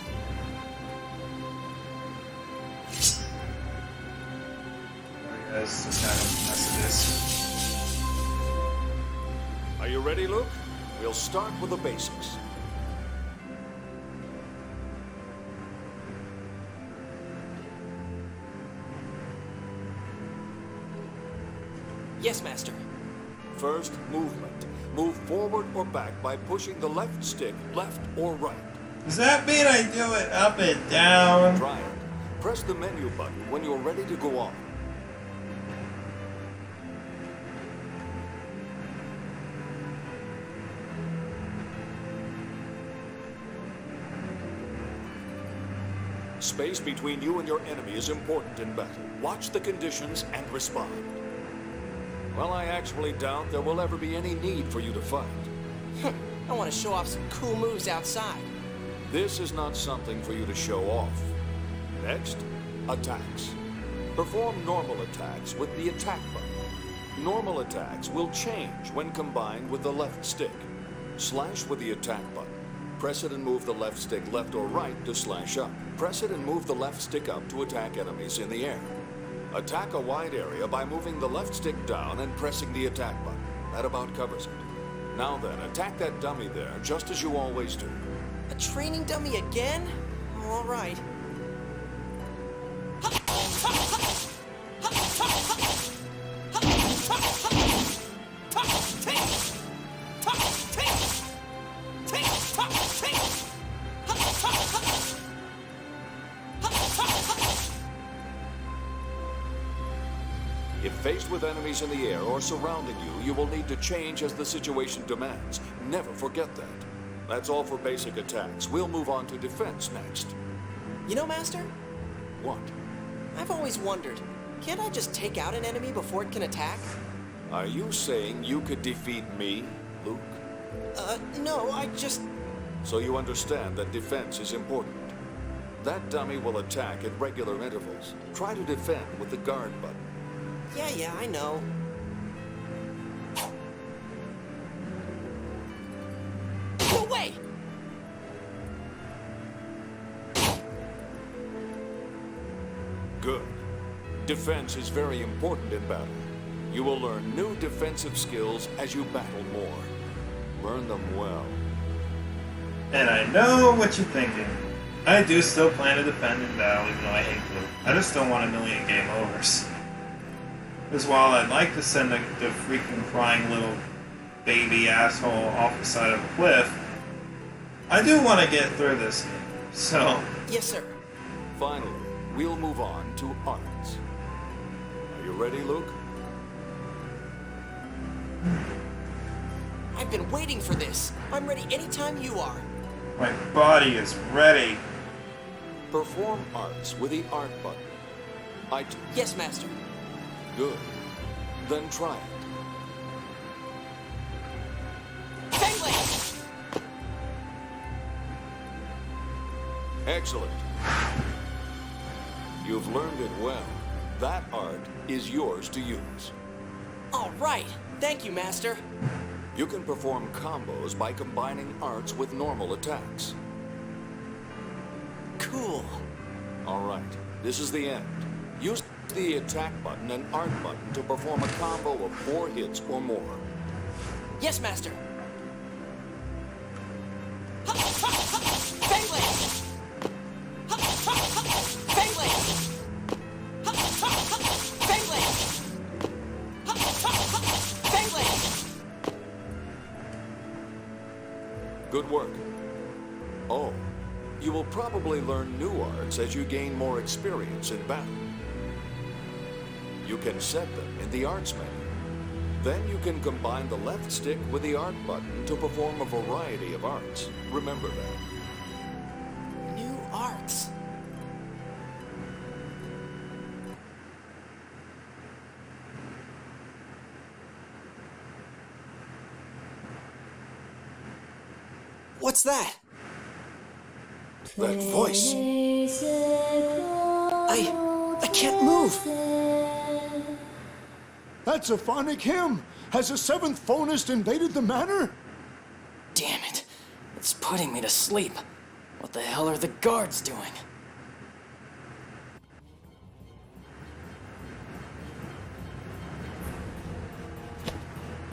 Sorry guys, just having messages. Are you ready, Luke? We'll start with the basics. Yes, Master. First, movement. Move forward or back by pushing the left stick left or right. Does that mean I do it up and down? Try it. Press the menu button when you're ready to go on. Space between you and your enemy is important in battle. Watch the conditions and respond. Well, I actually doubt there will ever be any need for you to fight. I want to show off some cool moves outside. This is not something for you to show off. Next, attacks. Perform normal attacks with the attack button. Normal attacks will change when combined with the left stick. Slash with the attack button. Press it and move the left stick left or right to slash up. Press it and move the left stick up to attack enemies in the air. Attack a wide area by moving the left stick down and pressing the attack button. That about covers it. Now then, attack that dummy there, just as you always do. A training dummy again? All right. If faced with enemies in the air or surrounding you, you will need to change as the situation demands. Never forget that. That's all for basic attacks. We'll move on to defense next. You know, Master? What? I've always wondered, can't I just take out an enemy before it can attack? Are you saying you could defeat me, Luke? No, I just... So you understand that defense is important. That dummy will attack at regular intervals. Try to defend with the guard button. Yeah, I know. No way! Good. Defense is very important in battle. You will learn new defensive skills as you battle more. Learn them well. And I know what you're thinking. I do still plan to defend in battle, even though I hate blue. I just don't want a million game overs. Because while I'd like to send the freaking crying little baby asshole off the side of a cliff, I do want to get through this game. So... Yes, sir. Finally, we'll move on to arts. Are you ready, Luke? I've been waiting for this. I'm ready anytime you are. My body is ready. Perform arts with the art button. Yes, Master. Good. Then try it. Excellent. You've learned it well. That art is yours to use. All right. Thank you, Master. You can perform combos by combining arts with normal attacks. Cool. All right. This is the end. Use the attack button and art button to perform a combo of 4 hits or more. Yes, Master. Good work. Oh, you will probably learn new arts as you gain more experience in battle. You can set them in the arts menu. Then you can combine the left stick with the art button to perform a variety of arts. Remember that. New arts. What's that? That voice. I can't move. That's a phonic hymn. Has a 7th phonist invaded the manor? Damn it. It's putting me to sleep. What the hell are the guards doing?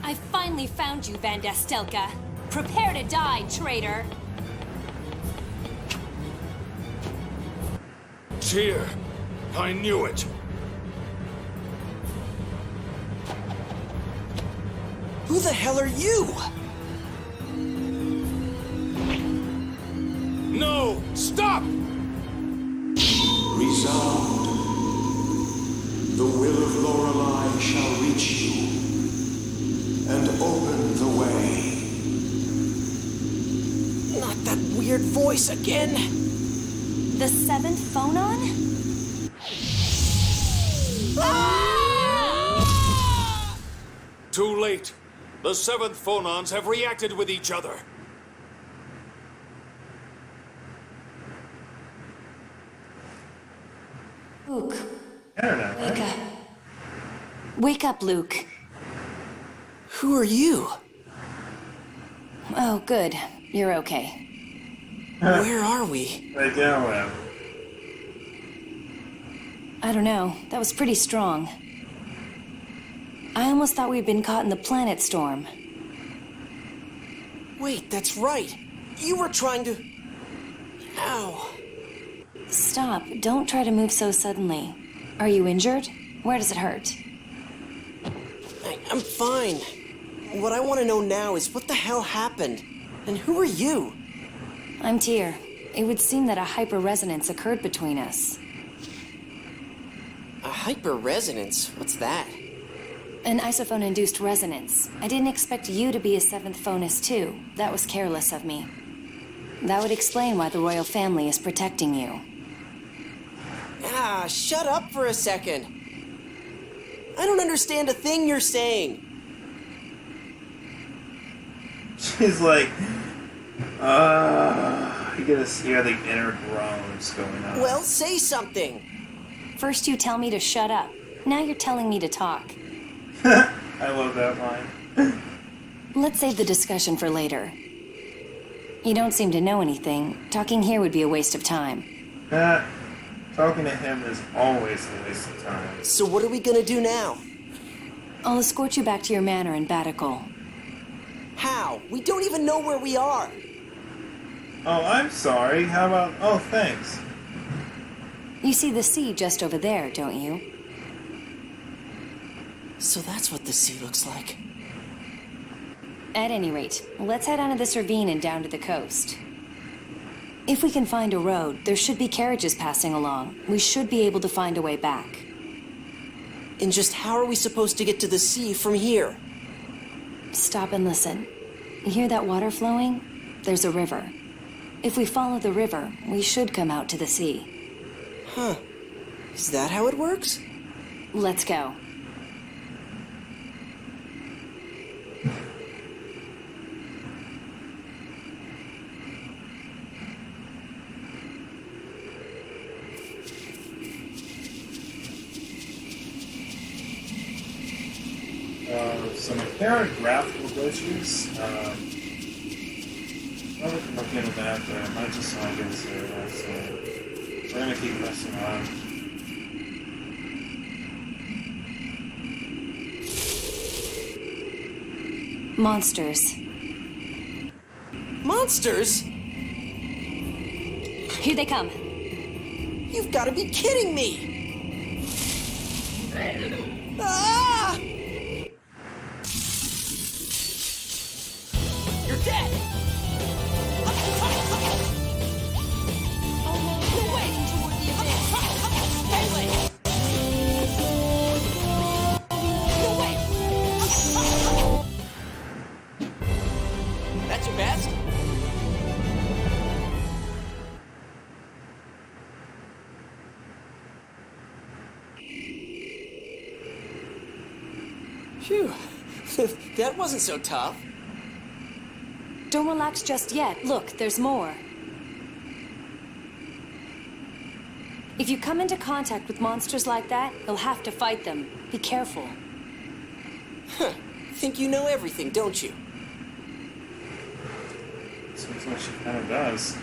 I finally found you, Van Dastelka. Prepare to die, traitor! Tyr, I knew it. Who the hell are you? No! Stop! Resound. The will of Lorelei shall reach you and open the way. Not that weird voice again. The 7th phonon? Too late. The 7th phonons have reacted with each other. Luke, Internet, wake up. Wake up, Luke. Who are you? Oh, good. You're okay. Where are we? Right down well. I don't know. That was pretty strong. I almost thought we'd been caught in the planet storm. Wait, that's right. You were trying to... Ow. Stop. Don't try to move so suddenly. Are you injured? Where does it hurt? I'm fine. What I want to know now is what the hell happened? And who are you? I'm Tyr. It would seem that a hyper-resonance occurred between us. A Hyper-resonance? What's that? An isophone-induced resonance. I didn't expect you to be a seventh phonus, too. That was careless of me. That would explain why the royal family is protecting you. Ah, shut up for a second. I don't understand a thing you're saying. She's like, you get to hear the inner groans going on. Well, say something. First you tell me to shut up. Now you're telling me to talk. I love that line. Let's save the discussion for later. You don't seem to know anything. Talking here would be a waste of time. Talking to him is always a waste of time. So what are we gonna do now? I'll escort you back to your manor in Batikal. How? We don't even know where we are. Oh, I'm sorry. How about... Oh, thanks. You see the sea just over there, don't you? So that's what the sea looks like. At any rate, let's head onto this ravine and down to the coast. If we can find a road, there should be carriages passing along. We should be able to find a way back. And just how are we supposed to get to the sea from here? Stop and listen. You hear that water flowing? There's a river. If we follow the river, we should come out to the sea. Huh. Is that how it works? Let's go. Some apparent graphical glitches. I'll look into that, but I might just log into it, so we're gonna keep messing around. Monsters. Monsters? Here they come. You've got to be kidding me! Ah! You're dead! You're wading toward the abyss. Haley! No, wait. That's your best? Phew. That wasn't so tough. Don't relax just yet. Look, there's more. If you come into contact with monsters like that, you'll have to fight them. Be careful. Huh. Think you know everything, don't you? Seems like she kind of does.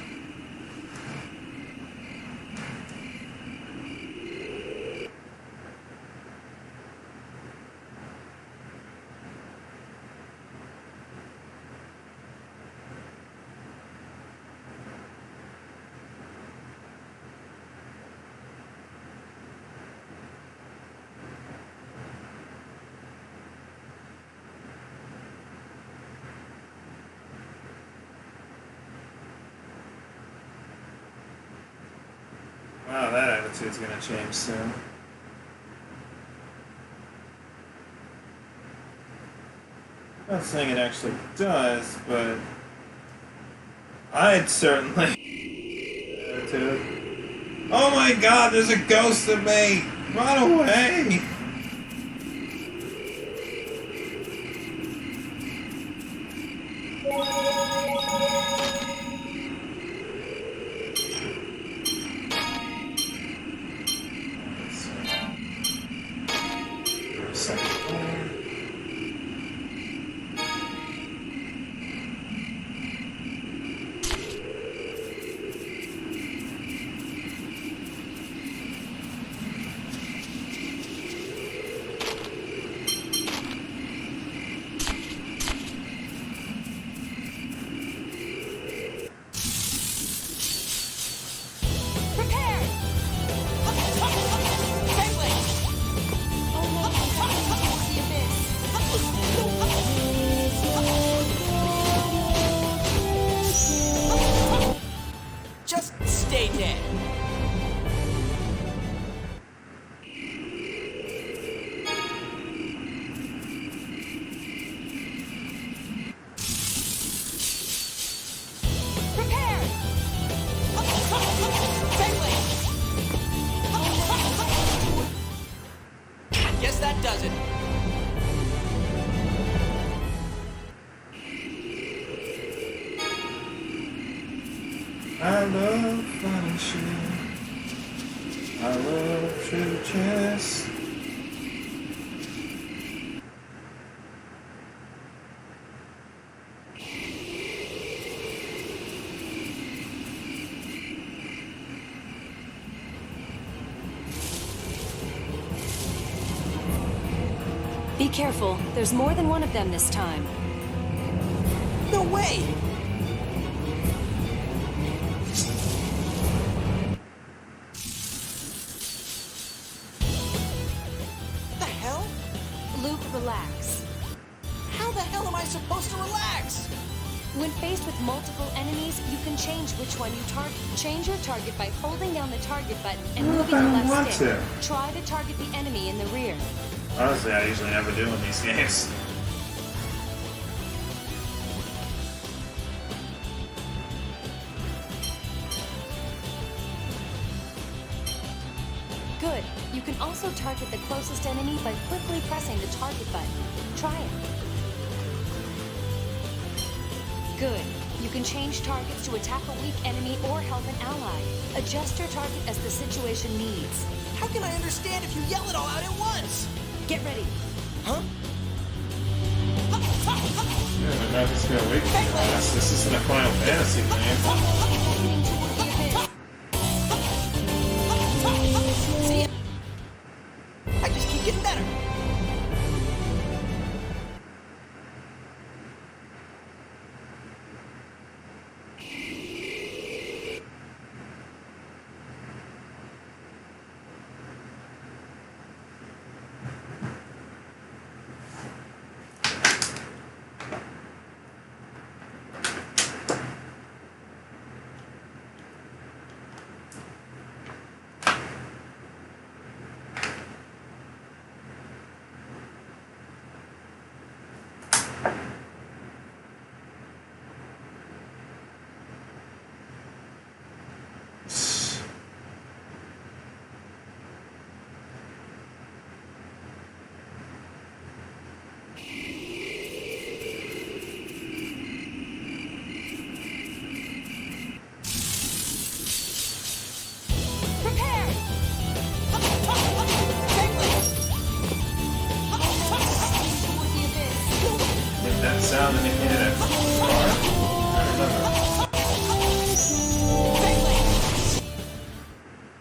Wow, that attitude's gonna change soon. I'm not saying it actually does, but I'd certainly attitude. Oh my god, there's a ghost of me! Run away! reach you. I love true chess. Be careful. There's more than one of them this time. No way! The hell? Luke, relax. How the hell am I supposed to relax? When faced with multiple enemies, you can change which one you target. Change your target by holding down the target button and moving the left stick. Try to target the enemy in the rear. Honestly, I usually never do in these games. Good. You can also target the closest enemy by quickly pressing the target button. Try it. Good. You can change targets to attack a weak enemy or help an ally. Adjust your target as the situation needs. How can I understand if you yell it all out at once? Get ready. Huh? Yeah, but not just gonna wait for us. This isn't a Final Fantasy game. See? I just keep getting better. That sound indicated at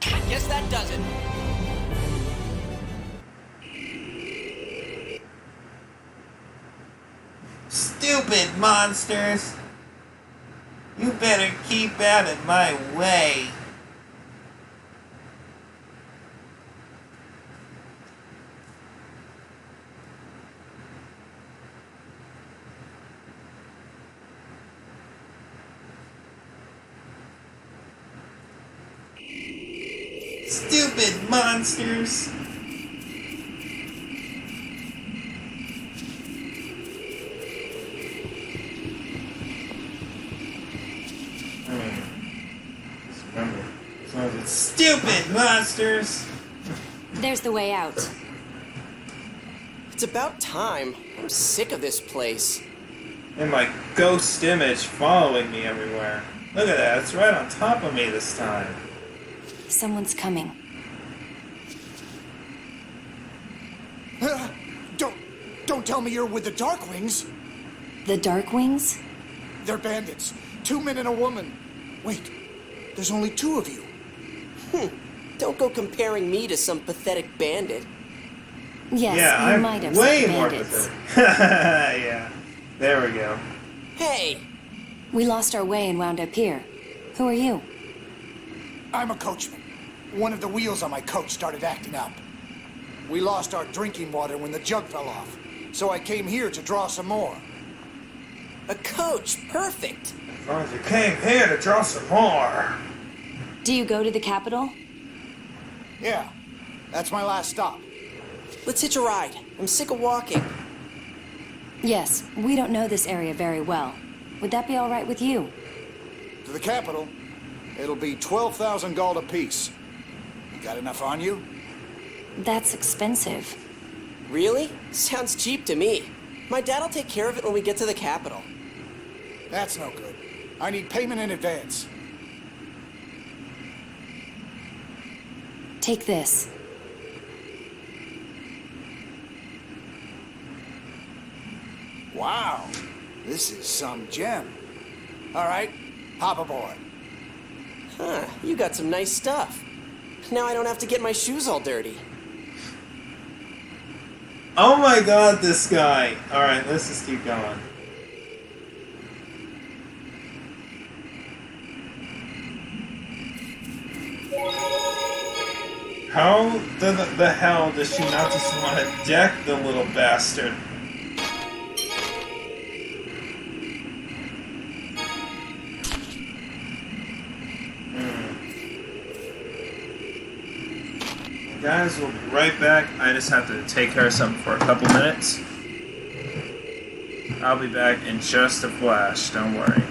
I guess that does it. Stupid monsters! You better keep out of my way. Stupid monsters! Stupid monsters! There's the way out. It's about time. I'm sick of this place. And my ghost image following me everywhere. Look at that, it's right on top of me this time. Someone's coming. Don't tell me you're with the Darkwings. The Darkwings? They're bandits. 2 men and a woman. Wait, there's only 2 of you. Don't go comparing me to some pathetic bandit. Yes, yeah, you I'm might have way some more bandits. pathetic. Yeah, there we go. Hey! We lost our way and wound up here. Who are you? I'm a coachman. One of the wheels on my coach started acting up. We lost our drinking water when the jug fell off, so I came here to draw some more. A coach, perfect. As long as you came here to draw some more. Do you go to the capital? Yeah, that's my last stop. Let's hitch a ride. I'm sick of walking. Yes, we don't know this area very well. Would that be all right with you? To the capital, it'll be 12,000 gold apiece. You got enough on you? That's expensive. Really? Sounds cheap to me. My dad'll take care of it when we get to the capital. That's no good. I need payment in advance. Take this. Wow, this is some gem. All right, hop aboard. Huh, you got some nice stuff. Now I don't have to get my shoes all dirty. Oh my god, this guy! Alright, let's just keep going. How the hell does she not just want to deck the little bastard? Guys, we'll be right back. I just have to take care of something for a couple minutes. I'll be back in just a flash, don't worry.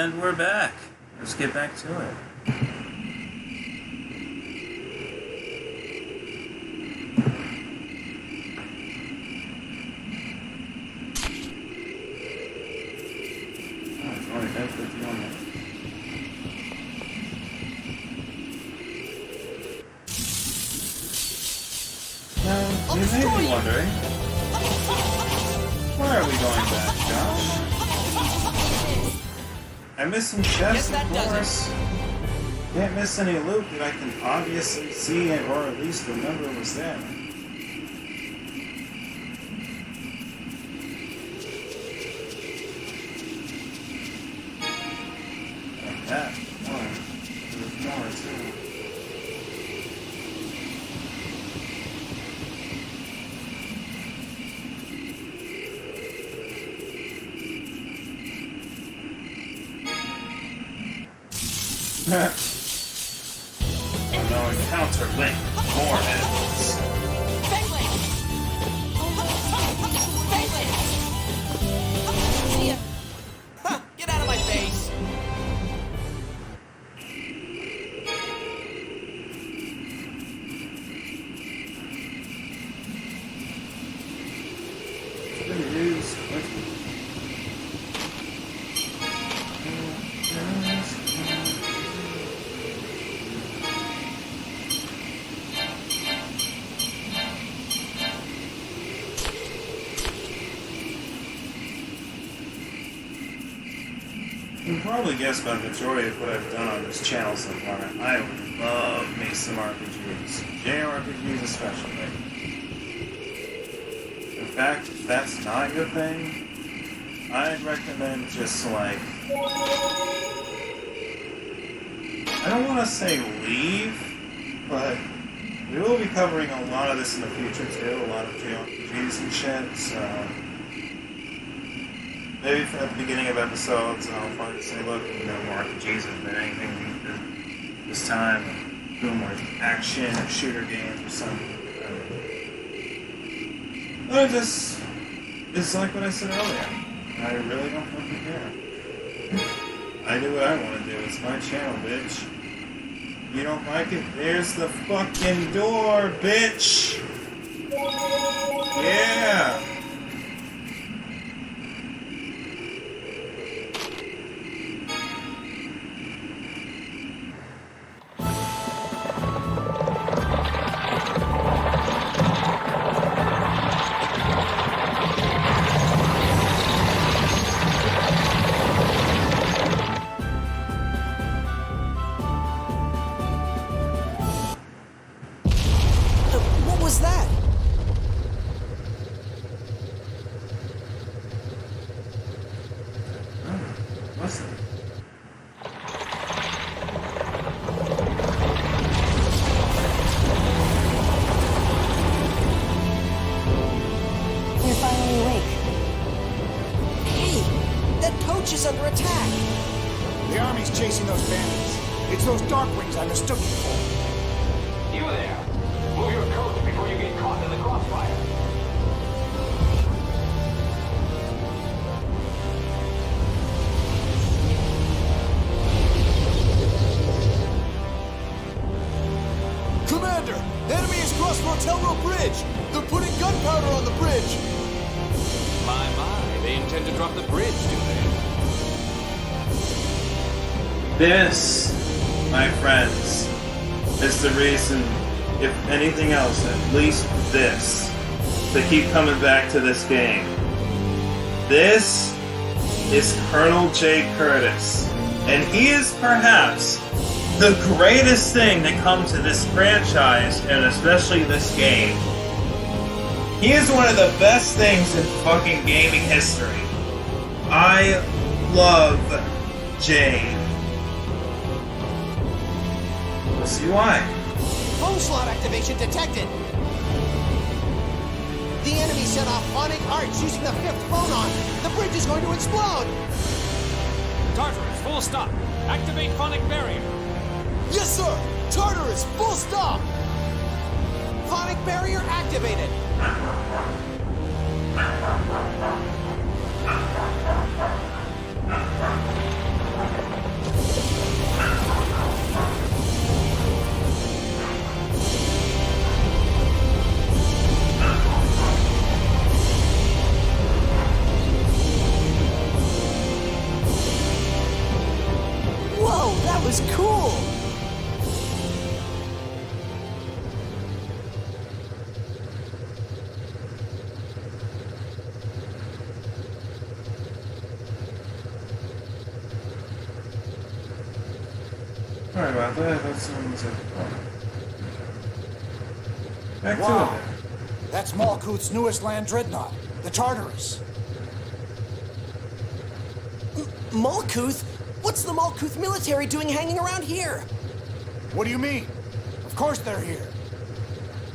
And we're back. Let's get back to it. Now, you may be wondering, why are we going back, Josh? I miss some chests, of course. Can't miss any loot that I can obviously see or at least remember was there. Like that. More. There's more, too. Oh no, encounter link. More enemies. See ya. Ha! Get out of my face! You can probably guess by the majority of what I've done on this channel so far. I love me some RPGs. JRPGs especially. In fact, if that's not your thing, I'd recommend just like... I don't want to say leave, but we will be covering a lot of this in the future too, a lot of JRPGs and shit, so... Maybe at the beginning of episodes, I'll probably say, look, more RPGs is there anything this time, do more action or shooter games or something. But it's like what I said earlier. I really don't fucking care. I do what I want to do. It's my channel, bitch. You don't like it? There's the fucking door, bitch! Yeah! What was that? What's that? You're finally awake. Hey! That coach is under attack! The army's chasing those bandits. It's those Darkwings I mistook you for. You there! Move your coach before you get caught in the crossfire. Commander! Enemy has crossed Rotelro Bridge! They're putting gunpowder on the bridge! My, they intend to drop the bridge, do they? This, my friends, is the reason, if anything else, at least this, to keep coming back to this game. This is Colonel J. Curtis, and he is perhaps the greatest thing to come to this franchise, and especially this game. He is one of the best things in fucking gaming history. I love Jay. We'll see why. Phone slot activation detected! The enemy set off phonic arts using the 5th phonon! The bridge is going to explode! Tartarus, full stop! Activate phonic barrier! Yes, sir! Tartarus, full stop! Phonic barrier activated! Sorry about that. I thought someone was at the door. Back Wow. to it. That's Malkuth's newest land dreadnought, the Tartarus. Malkuth? What's the Malkuth military doing hanging around here? What do you mean? Of course they're here.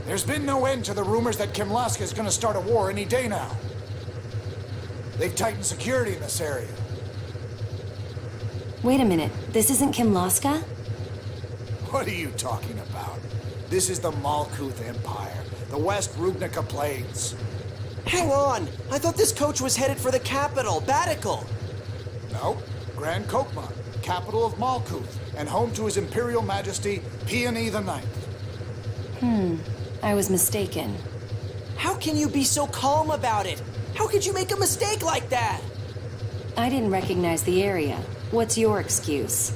There's been no end to the rumors that Kimlaska is gonna start a war any day now. They've tightened security in this area. Wait a minute. This isn't Kimlaska? What are you talking about? This is the Malkuth Empire, the West Rugnica Plains. Hang on! I thought this coach was headed for the capital, Batikal. No, Grand Kokma, capital of Malkuth, and home to His Imperial Majesty Peony IX. I was mistaken. How can you be so calm about it? How could you make a mistake like that? I didn't recognize the area. What's your excuse?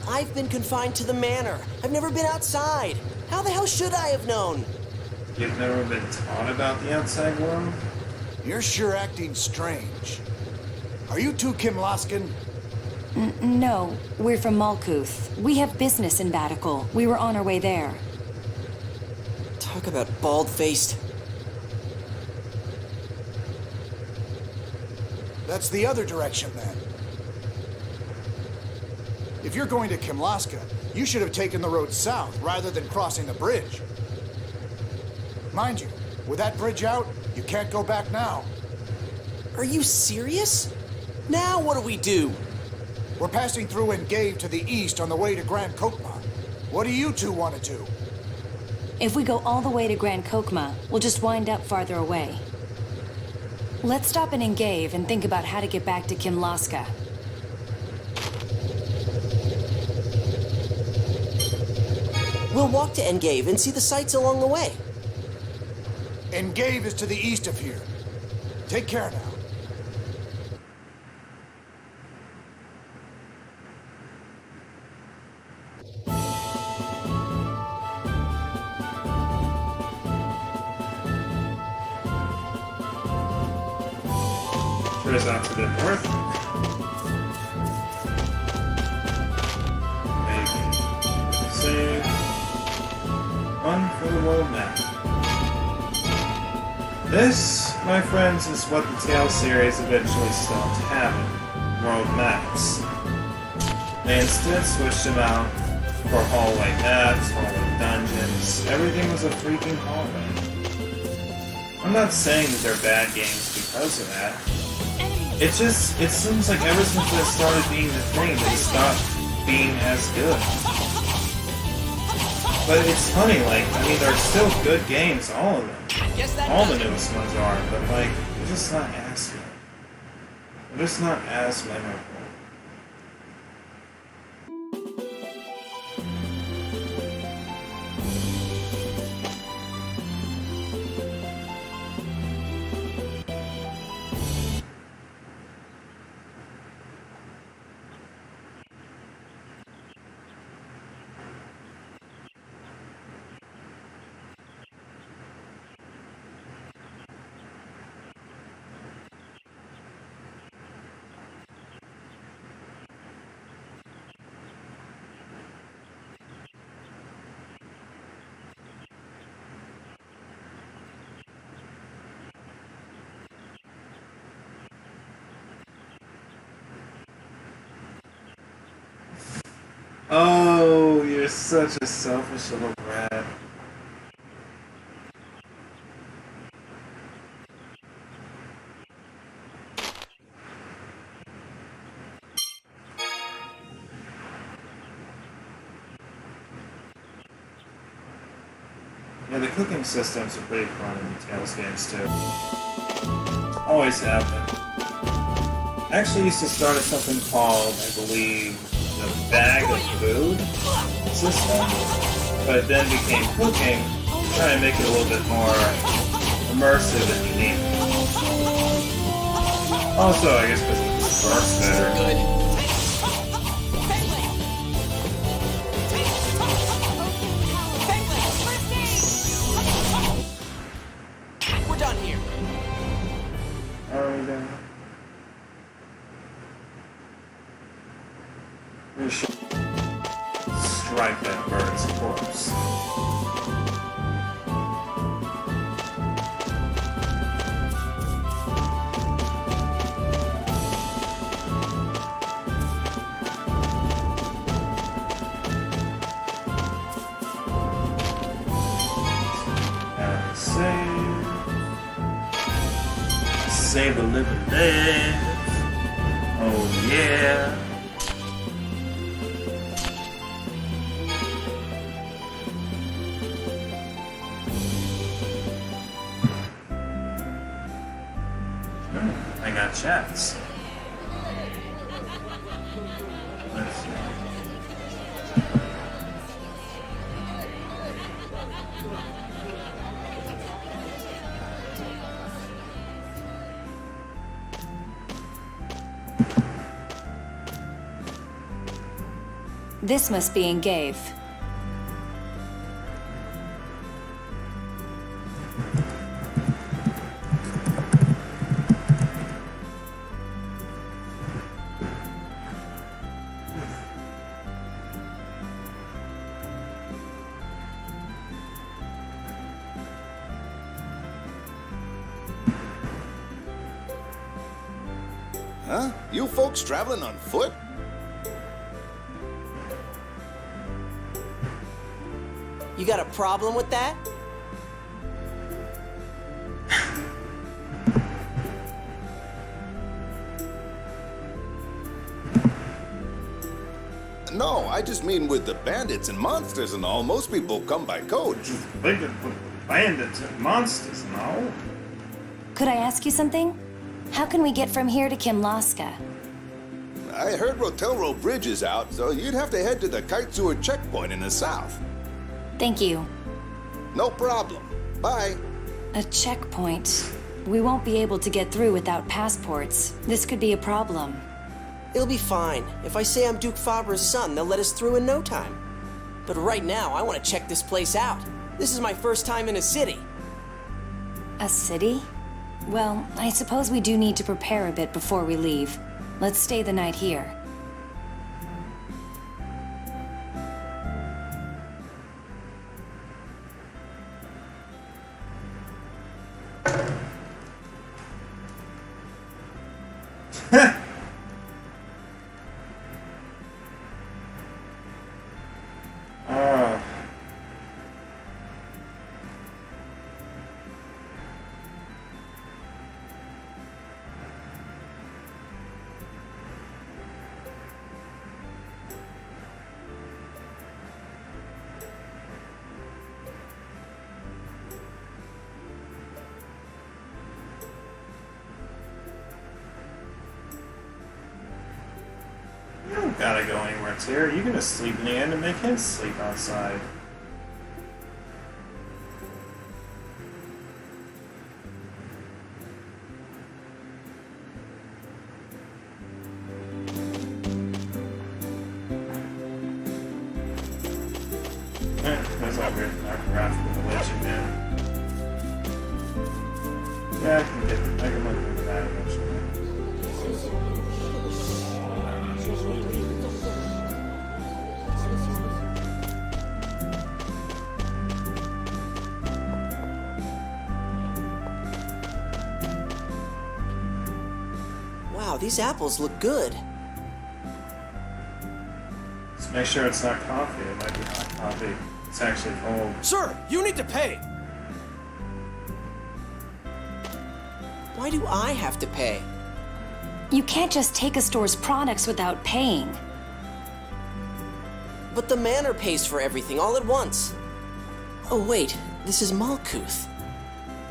I've been confined to the manor. I've never been outside. How the hell should I have known? You've never been taught about the outside world? You're sure acting strange. Are you two Kimlaskan? No, we're from Malkuth. We have business in Batikal. We were on our way there. Talk about bald-faced. That's the other direction, then. If you're going to Kimlaska, you should have taken the road south rather than crossing the bridge. Mind you, with that bridge out, you can't go back now. Are you serious? Now what do we do? We're passing through Engave to the east on the way to Grand Kokma. What do you two want to do? If we go all the way to Grand Kokma, we'll just wind up farther away. Let's stop in Engave and think about how to get back to Kimlaska. We'll walk to Engave and see the sights along the way. Engave is to the east of here. Take care now. There's out to the north. Maybe. Save. One for the world map. This, my friends, is what the Tales series eventually stopped having. World maps. They instead switched them out for hallway maps, hallway dungeons. Everything was a freaking hallway. I'm not saying that they're bad games because of that. It seems like ever since it started being the thing, they stopped being as good. But it's funny, like, I mean, they're still good games, all of them. All the newest ones are, but like, they're just not as good. They're just not as memorable. Oh, you're such a selfish little brat. Yeah, the cooking systems are pretty fun in the Tales games too. Always have been. I actually used to start at something called, I believe, the bag of food system, but it then became cooking, trying to make it a little bit more immersive and unique. Also, I guess because it works better. We're done here. Are we done? We should. strike that bird's corpse. Save a living live. Oh yeah. I got chats. Let's see. This must be Engave. Huh? You folks traveling on foot? You got a problem with that? No, I just mean with the bandits and monsters and all, most people come by coach. Bandits and monsters and all? Could I ask you something? How can we get from here to Kimlaska? I heard Rotelro Bridge is out, so you'd have to head to the Kaitsur checkpoint in the south. Thank you. No problem. Bye. A checkpoint. We won't be able to get through without passports. This could be a problem. It'll be fine. If I say I'm Duke Fabra's son, they'll let us through in no time. But right now, I want to check this place out. This is my first time in a city. A city? Well, I suppose we do need to prepare a bit before we leave. Let's stay the night here. You don't gotta go anywhere, Tyr. You're gonna sleep in the end and make him sleep outside. That's not weird. I can graph with the legend man. Yeah, I can look into that eventually. Wow, these apples look good. Just make sure it's not coffee. It might be hot coffee. It's actually cold. Sir, you need to pay. Why do I have to pay? You can't just take a store's products without paying. But the manor pays for everything all at once. Oh wait, this is Malkuth.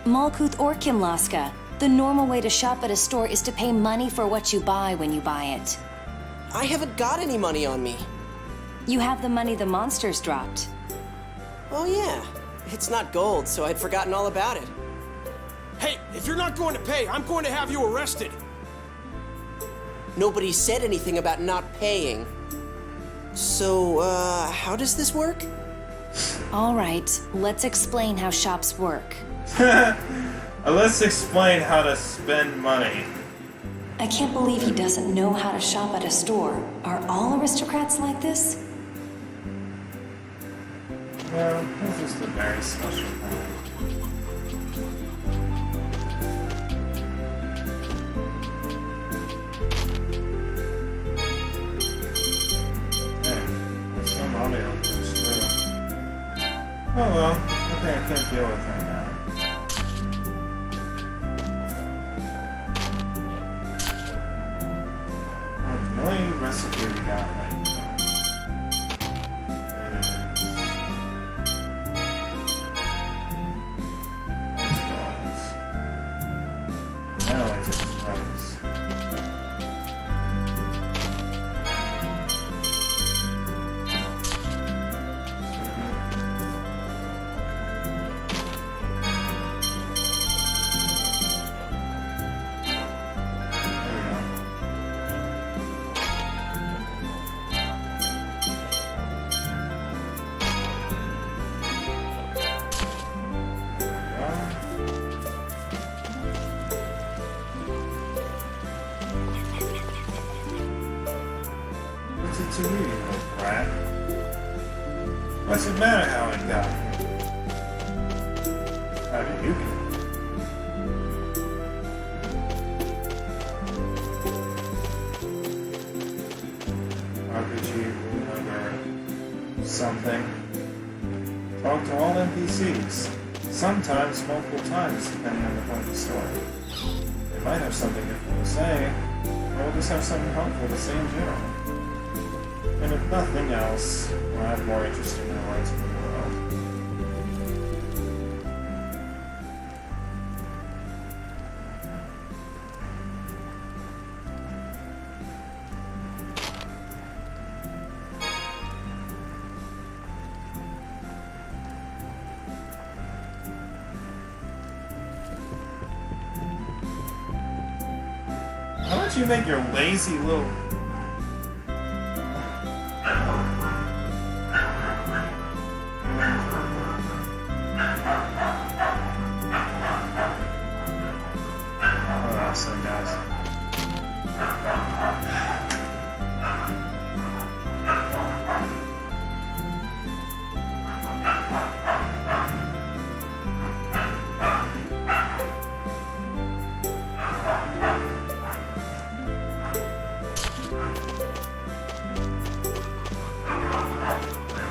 Malkuth or Kimlaska, the normal way to shop at a store is to pay money for what you buy when you buy it. I haven't got any money on me. You have the money the monsters dropped. Oh yeah, it's not gold, so I'd forgotten all about it. Hey, if you're not going to pay, I'm going to have you arrested. Nobody said anything about not paying. So, how does this work? All right, let's explain how shops work. Let's explain how to spend money. I can't believe he doesn't know how to shop at a store. Are all aristocrats like this? Well, it's just a very special time. Oh well, I think I can't deal with her now. The only recipe we got right now is... I don't like this rice. What's it to you, you little brat? What's it matter how it got here? How did you get it? How could you remember something? Talk to all NPCs. Sometimes multiple times, depending on the point of the story. They might have something different to say, or we'll just have something helpful to say in general. And if nothing else, we'll have more interesting knowledge of the world. How about you make your lazy little...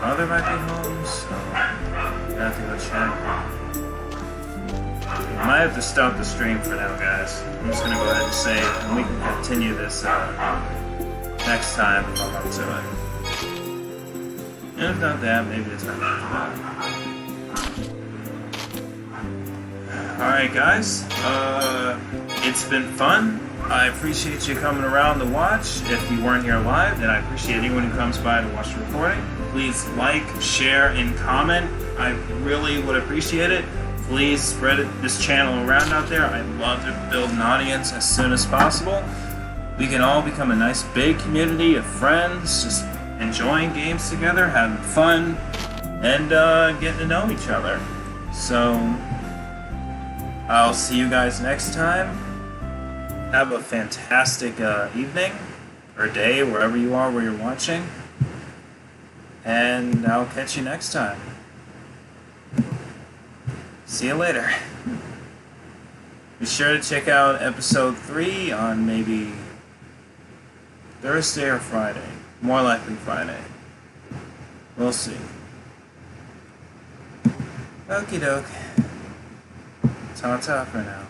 Mother might be home, so I have to go check. I might have to stop the stream for now, guys. I'm just gonna go ahead and save, and we can continue this next time if I'm up to it. And if not that, maybe the time after that. Alright, guys. It's been fun. I appreciate you coming around to watch. If you weren't here live, then I appreciate anyone who comes by to watch the recording. Please like, share, and comment. I really would appreciate it. Please spread this channel around out there. I'd love to build an audience as soon as possible. We can all become a nice big community of friends, just enjoying games together, having fun, and getting to know each other. So, I'll see you guys next time. Have a fantastic evening or day, wherever you are, where you're watching. And I'll catch you next time. See you later. Be sure to check out episode 3 on maybe Thursday or Friday. More likely Friday. We'll see. Okie doke. Ta-ta for now.